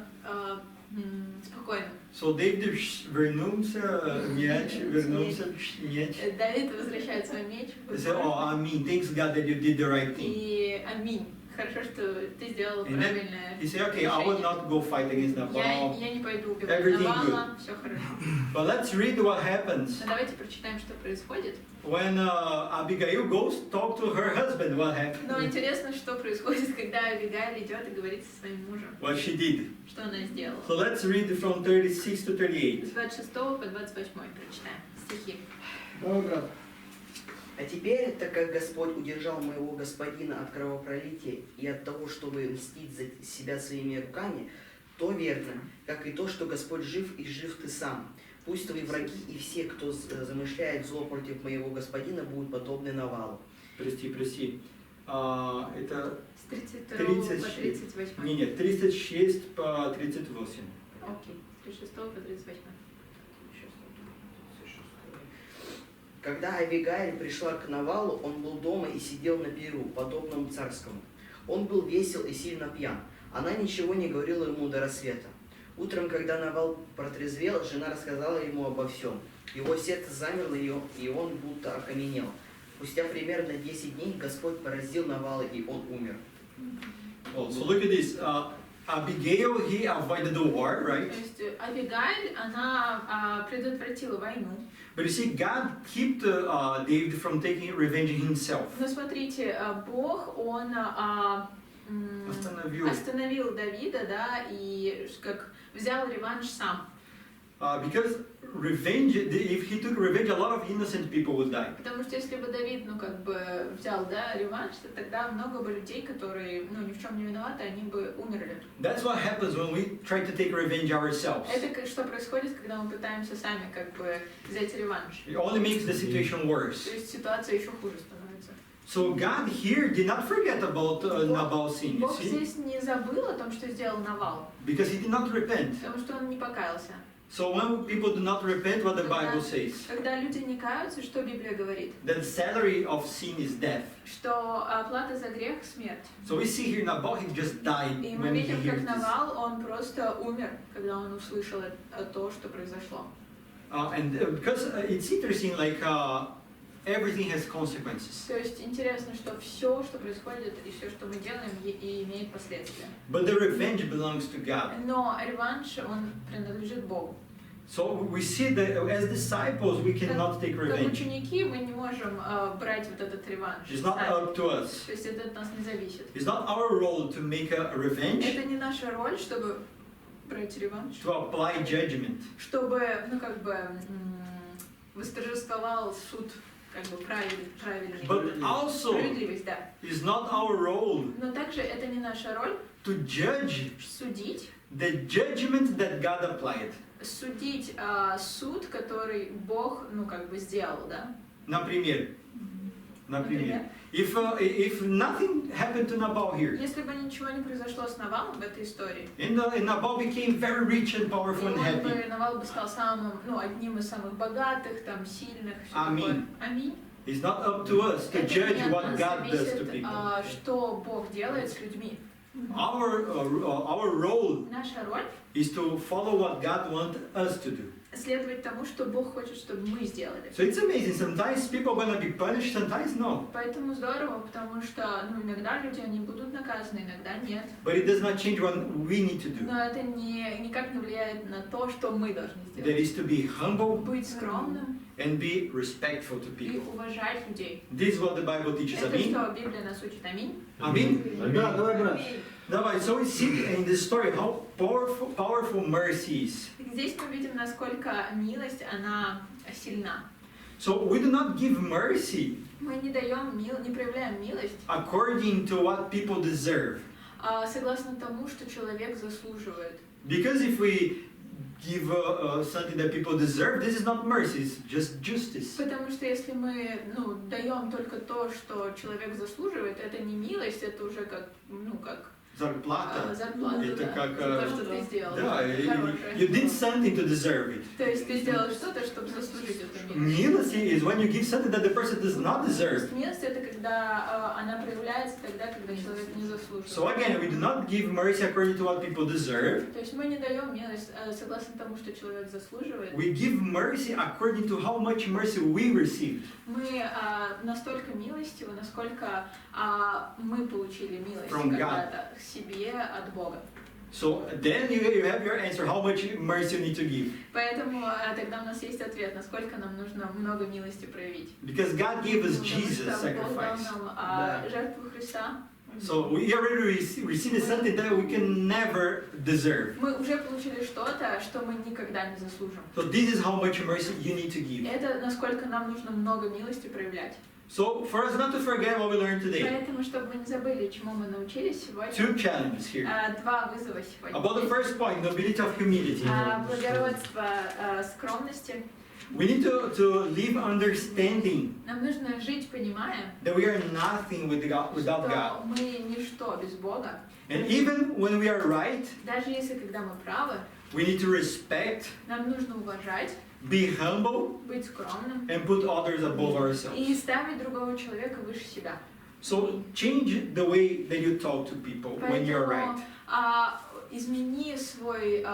Speaker 2: спокойным.
Speaker 1: So David вернулся мяч.
Speaker 2: Давид возвращает свой меч.
Speaker 1: He said, "Oh, I mean, thanks God that you did the right thing."
Speaker 2: И аминь. Хорошо, что ты сделал правильное
Speaker 1: He said, "Okay, I will not go fight against Nabal."
Speaker 2: Я не пойду убивать
Speaker 1: Everything
Speaker 2: Навала, все хорошо.
Speaker 1: But let's read what happens.
Speaker 2: Но давайте прочитаем, что происходит.
Speaker 1: When Abigail goes talk to her husband, what happened?
Speaker 2: Но интересно, что происходит, когда Авигаиль идет и говорит со своим мужем.
Speaker 1: What she did.
Speaker 2: Что она сделала.
Speaker 1: So let's read from 36 to 38.
Speaker 2: С 26 по 28 прочитаем стихи.
Speaker 3: Давай, брат.
Speaker 4: «А теперь, так как Господь удержал моего господина от кровопролития и от того, чтобы мстить за себя своими руками, то верно, как и то, что Господь жив и жив ты сам. Пусть твои враги и все, кто замышляет зло против моего господина, будут подобны Навалу».
Speaker 1: Прости. Это
Speaker 2: С 32 по 38.
Speaker 1: Нет, 36 по 38.
Speaker 2: Окей, с 36 по 38.
Speaker 4: Когда Авигаиль пришла к Навалу, он был дома и сидел на пиру, подобному царскому. Он был весел и сильно пьян. Она ничего не говорила ему до рассвета. Утром, когда Навал протрезвел, жена рассказала ему обо всем. Его сердце замерло, и он будто окаменел. Спустя примерно 10 дней Господь поразил Навала, и он умер.
Speaker 1: Oh, so look at this. Abigail, he avoided the war, right?
Speaker 2: То есть Абигайль, она предотвратила войну.
Speaker 1: But you see, God kept David from taking revenge himself.
Speaker 2: Но смотрите, Бог, он остановил Давида, да, и как взял реванш сам.
Speaker 1: Because revenge, if he took revenge, a lot of innocent people would die.
Speaker 2: Потому что если бы Давид, ну как бы взял, да, реванш, то тогда много бы людей, которые, ну ни в чем не виноваты, они бы умерли.
Speaker 1: That's what happens when we try to take revenge ourselves.
Speaker 2: Это что происходит, когда мы пытаемся сами как бы взять реванш.
Speaker 1: It only makes the situation worse.
Speaker 2: То есть ситуация еще хуже становится.
Speaker 1: So God here did not forget about Nabal's sin, you
Speaker 2: Бог
Speaker 1: see?
Speaker 2: здесь не забыл о том, что сделал Навал,
Speaker 1: Because he did not repent.
Speaker 2: потому что он не покаялся.
Speaker 1: So when people do not repent, what the Bible says?
Speaker 2: Когда люди не каются, что Библия говорит?
Speaker 1: The salary of sin is death.
Speaker 2: Что оплата за грех – смерть.
Speaker 1: So we see here Nabal, he just died
Speaker 2: И мы
Speaker 1: when he
Speaker 2: видим,
Speaker 1: hears
Speaker 2: как
Speaker 1: this.
Speaker 2: Навал, он просто умер, когда он услышал то, что произошло.
Speaker 1: Because it's interesting, like everything has consequences.
Speaker 2: То есть интересно, что все, что происходит и все, что мы делаем, и имеет последствия.
Speaker 1: But the revenge belongs to God.
Speaker 2: Но реванш, он принадлежит Богу.
Speaker 1: So we see that as disciples, we cannot take
Speaker 2: Как
Speaker 1: revenge.
Speaker 2: ученики мы не можем брать вот этот реванш.
Speaker 1: It's not
Speaker 2: сами.
Speaker 1: up to us.
Speaker 2: То есть это от нас не зависит.
Speaker 1: It's not our role to make a revenge,
Speaker 2: Это не наша роль, чтобы брать реванш.
Speaker 1: to apply judgment.
Speaker 2: Чтобы, ну как бы, восторжествовал суд, как бы правильный.
Speaker 1: But also,
Speaker 2: Справедливость, да.
Speaker 1: it's not our role
Speaker 2: Но также это не наша роль
Speaker 1: to judge
Speaker 2: судить,
Speaker 1: the judgment that God applied.
Speaker 2: судить суд, который Бог, ну как бы сделал, да?
Speaker 1: Например, if nothing happened to Nabal here,
Speaker 2: Если бы ничего не произошло с Навалом в этой истории,
Speaker 1: and Nabal became very rich and powerful and happy.
Speaker 2: Навал бы стал самым, ну, одним из самых богатых, там, сильных, всё
Speaker 1: Аминь.
Speaker 2: такое. Аминь.
Speaker 1: It's not up to us to
Speaker 2: Это
Speaker 1: judge
Speaker 2: не от
Speaker 1: what
Speaker 2: нас
Speaker 1: God does to
Speaker 2: зависит,
Speaker 1: people.
Speaker 2: что Бог делает с людьми.
Speaker 1: Our role
Speaker 2: Наша роль
Speaker 1: is to follow what God wants us to do.
Speaker 2: следовать тому, что Бог хочет, чтобы мы сделали.
Speaker 1: So it's amazing. Sometimes people are going to be punished, sometimes no.
Speaker 2: Поэтому здорово, потому что, ну, иногда люди, они будут наказаны, иногда нет.
Speaker 1: But it does not change what we need to do.
Speaker 2: Но это никак не влияет на то, что мы должны
Speaker 1: That
Speaker 2: сделать.
Speaker 1: is to be humble
Speaker 2: Быть скромным
Speaker 1: and be respectful to
Speaker 2: и
Speaker 1: people.
Speaker 2: уважать людей.
Speaker 1: This is what the Bible teaches.
Speaker 2: Это
Speaker 1: Amen.
Speaker 2: что Библия нас учит. Аминь.
Speaker 1: Amen.
Speaker 3: Да, давай, брат.
Speaker 1: Давай, so we see in this story how powerful mercy is.
Speaker 2: Здесь мы видим, насколько милость, она сильна.
Speaker 1: So we do not give mercy
Speaker 2: Мы не проявляем милость
Speaker 1: according to what people deserve.
Speaker 2: согласно тому, что человек заслуживает.
Speaker 1: Because if we give something that people deserve, this is not mercy, it's just justice.
Speaker 2: Потому что если мы, ну, даем только то, что человек заслуживает, это не милость, это уже как, ну, как
Speaker 1: Зарплата.
Speaker 2: зарплата,
Speaker 1: Это
Speaker 2: да,
Speaker 1: как,
Speaker 2: за то, что ты сделал.
Speaker 1: Да,
Speaker 2: Хорошее.
Speaker 1: you did something to deserve it.
Speaker 2: То есть ты сделал что-то, чтобы заслужить эту милость.
Speaker 1: Mилость is when you give something that the person does not deserve.
Speaker 2: Милость это когда она проявляется тогда, когда человек не заслуживает.
Speaker 1: So again, we do not give mercy according to what people deserve.
Speaker 2: То есть мы не даем милость согласно тому, что человек заслуживает.
Speaker 1: We give mercy according to how much mercy we received.
Speaker 2: Мы настолько милостивы, насколько мы получили милость
Speaker 1: From God.
Speaker 2: когда-то себе от Бога.
Speaker 1: So then you have your answer, how much mercy you need to give.
Speaker 2: Поэтому тогда у нас есть ответ, насколько нам нужно много милости проявить.
Speaker 1: Because God gave us Jesus
Speaker 2: Потому что Бог дал
Speaker 1: sacrifice.
Speaker 2: нам жертву Христа.
Speaker 1: So we already received something that we can never deserve.
Speaker 2: Мы уже получили что-то, что мы никогда не заслужим.
Speaker 1: So this is how much mercy you need to give.
Speaker 2: Это насколько нам нужно много милости проявлять.
Speaker 1: So for us not to forget what we learned today,
Speaker 2: Поэтому, чтобы мы не забыли, чему мы научились сегодня,
Speaker 1: two challenges here.
Speaker 2: два вызова сегодня.
Speaker 1: About the first point, nobility of humility.
Speaker 2: Благородство, скромности.
Speaker 1: We need to live understanding
Speaker 2: Нам нужно жить, понимая,
Speaker 1: that we are nothing without
Speaker 2: что
Speaker 1: God.
Speaker 2: мы ничто без Бога.
Speaker 1: And even when we are right,
Speaker 2: Даже если когда мы правы,
Speaker 1: we need to respect,
Speaker 2: нам нужно уважать,
Speaker 1: be humble,
Speaker 2: быть скромным
Speaker 1: and put others above ourselves.
Speaker 2: и ставить другого человека выше себя.
Speaker 1: So change the way that you talk to people when you're right.
Speaker 2: Измени свою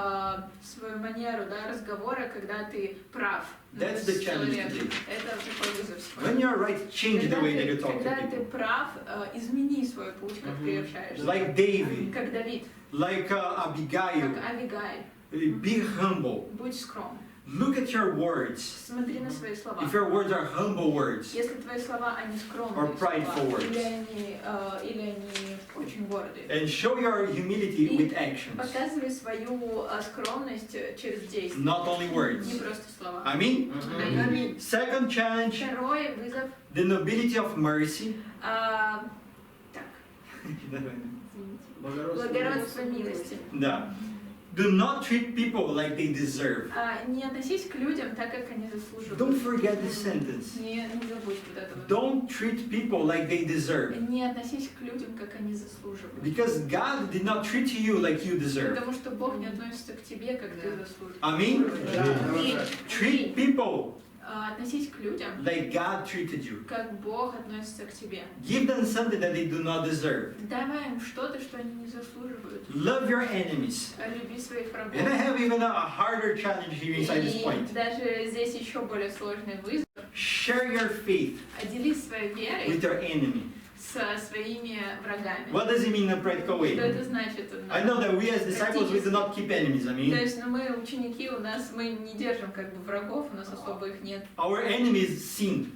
Speaker 2: манеру, да, разговора, когда ты прав.
Speaker 1: That's the challenge today.
Speaker 2: Это такой вызов сегодня.
Speaker 1: When you're right, change the way that you talk to
Speaker 2: Когда ты
Speaker 1: people.
Speaker 2: прав, измени свой путь, как ты общаешься.
Speaker 1: Like David,
Speaker 2: Как Давид,
Speaker 1: like
Speaker 2: как
Speaker 1: Abigail.
Speaker 2: Авигаиль.
Speaker 1: Be humble.
Speaker 2: Будь скромным.
Speaker 1: Look at your words.
Speaker 2: Смотри на свои слова.
Speaker 1: If your words are humble words,
Speaker 2: Если твои слова, они скромные
Speaker 1: Or prideful
Speaker 2: слова,
Speaker 1: words.
Speaker 2: или они очень гордые.
Speaker 1: and show your humility
Speaker 2: И
Speaker 1: with actions,
Speaker 2: показывай свою скромность через действия.
Speaker 1: not only words.
Speaker 2: Не просто слова.
Speaker 1: Аминь.
Speaker 2: Аминь.
Speaker 1: Second challenge,
Speaker 2: Второй вызов.
Speaker 1: the nobility of mercy.
Speaker 2: Так, извините. Благородство милости.
Speaker 1: Да. Do not treat people like they deserve.
Speaker 2: Не относись к людям так, как они заслуживают.
Speaker 1: Don't forget this sentence.
Speaker 2: Не забудь вот этого.
Speaker 1: Don't treat people like they deserve.
Speaker 2: Не относись к людям, как они заслуживают.
Speaker 1: Because God did not treat you like you deserve.
Speaker 2: Потому что Бог не относится к тебе, как ты заслуживаешь.
Speaker 1: Аминь.
Speaker 2: Аминь.
Speaker 1: Treat people
Speaker 2: Относись к людям,
Speaker 1: like God treated you.
Speaker 2: как Бог относится к тебе.
Speaker 1: Give them something that they do not deserve.
Speaker 2: Давай им что-то, что они не заслуживают.
Speaker 1: Love your enemies.
Speaker 2: Люби своих врагов.
Speaker 1: And I have even a harder challenge here inside this point.
Speaker 2: И даже здесь еще более сложный вызов.
Speaker 1: Share your faith
Speaker 2: Делись своей верой
Speaker 1: with your enemy.
Speaker 2: со своими врагами.
Speaker 1: What does it mean in a practical
Speaker 2: Что
Speaker 1: way?
Speaker 2: это значит?
Speaker 1: I know that we as disciples, we do not keep enemies. I
Speaker 2: То
Speaker 1: mean,
Speaker 2: есть, мы ученики, мы не держим как бы врагов, у нас особо их нет.
Speaker 1: our enemy is sin.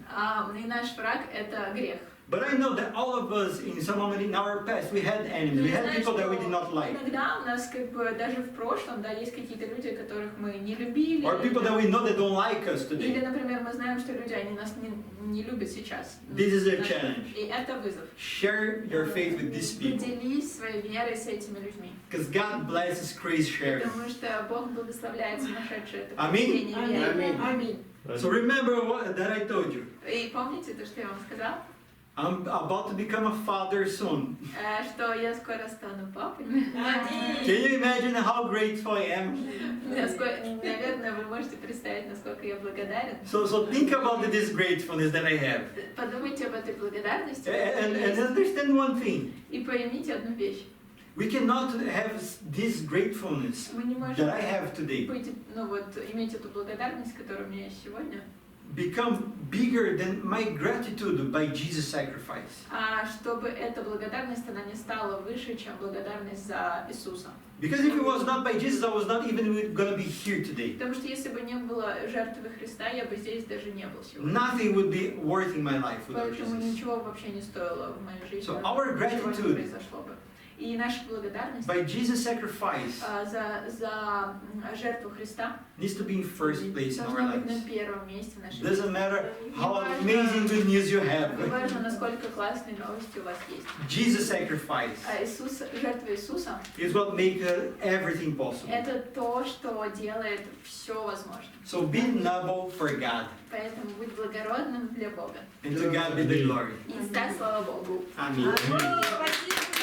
Speaker 2: И наш враг это грех.
Speaker 1: But I know that all of us, in some moment in our past, we had enemies. We had people that we did not like.
Speaker 2: Иногда у нас как бы даже в прошлом, да, есть какие-то люди, которых мы не любили.
Speaker 1: Or people that we know that don't like us
Speaker 2: Или,
Speaker 1: today.
Speaker 2: например, мы знаем, что люди, они нас не любят сейчас.
Speaker 1: This is a challenge.
Speaker 2: И это вызов.
Speaker 1: Share your faith with these people.
Speaker 2: Поделись своей верой с этими людьми.
Speaker 1: Because God blesses crazy sharing.
Speaker 2: Потому что Бог благословляет сумасшедшее это
Speaker 1: Аминь.
Speaker 2: поведение веры. Аминь.
Speaker 1: So remember that I told you.
Speaker 2: И помните то, что я вам сказала?
Speaker 1: I'm about to become a father soon.
Speaker 2: Что я скоро стану папой.
Speaker 1: Can you imagine how grateful I am?
Speaker 2: Наверное, вы можете представить, насколько я благодарен.
Speaker 1: So think about this gratefulness that I have.
Speaker 2: Подумайте об этой благодарности.
Speaker 1: And understand one thing.
Speaker 2: И поймите одну вещь.
Speaker 1: We cannot have this gratefulness
Speaker 2: Мы не можем
Speaker 1: that I have today
Speaker 2: иметь эту благодарность, которая у меня есть сегодня,
Speaker 1: become bigger than my gratitude by Jesus' sacrifice.
Speaker 2: чтобы эта благодарность, она не стала выше, чем благодарность за Иисуса.
Speaker 1: Because if it was not by Jesus, I was not even going to be here today.
Speaker 2: Потому что если бы не было жертвы Христа, я бы здесь даже не был сегодня.
Speaker 1: Nothing would be worth in my life without
Speaker 2: Поэтому
Speaker 1: Jesus.
Speaker 2: ничего вообще не стоило в моей жизни.
Speaker 1: So our
Speaker 2: Ничего не
Speaker 1: gratitude
Speaker 2: произошло бы. И наша благодарность
Speaker 1: by Jesus' sacrifice
Speaker 2: за жертву Христа
Speaker 1: needs to be in first place in our
Speaker 2: должна быть
Speaker 1: lives.
Speaker 2: на первом месте в нашей
Speaker 1: Doesn't
Speaker 2: жизни.
Speaker 1: matter how amazing good news you
Speaker 2: Не
Speaker 1: have.
Speaker 2: важно, насколько классные новости у вас есть.
Speaker 1: Jesus' sacrifice
Speaker 2: Жертва Иисуса
Speaker 1: is what makes everything possible.
Speaker 2: это то, что делает все возможным.
Speaker 1: So be noble for God,
Speaker 2: Поэтому будь благородным для Бога.
Speaker 1: and to God be the glory.
Speaker 2: И дай слава Богу.
Speaker 1: Amen.
Speaker 2: Аминь.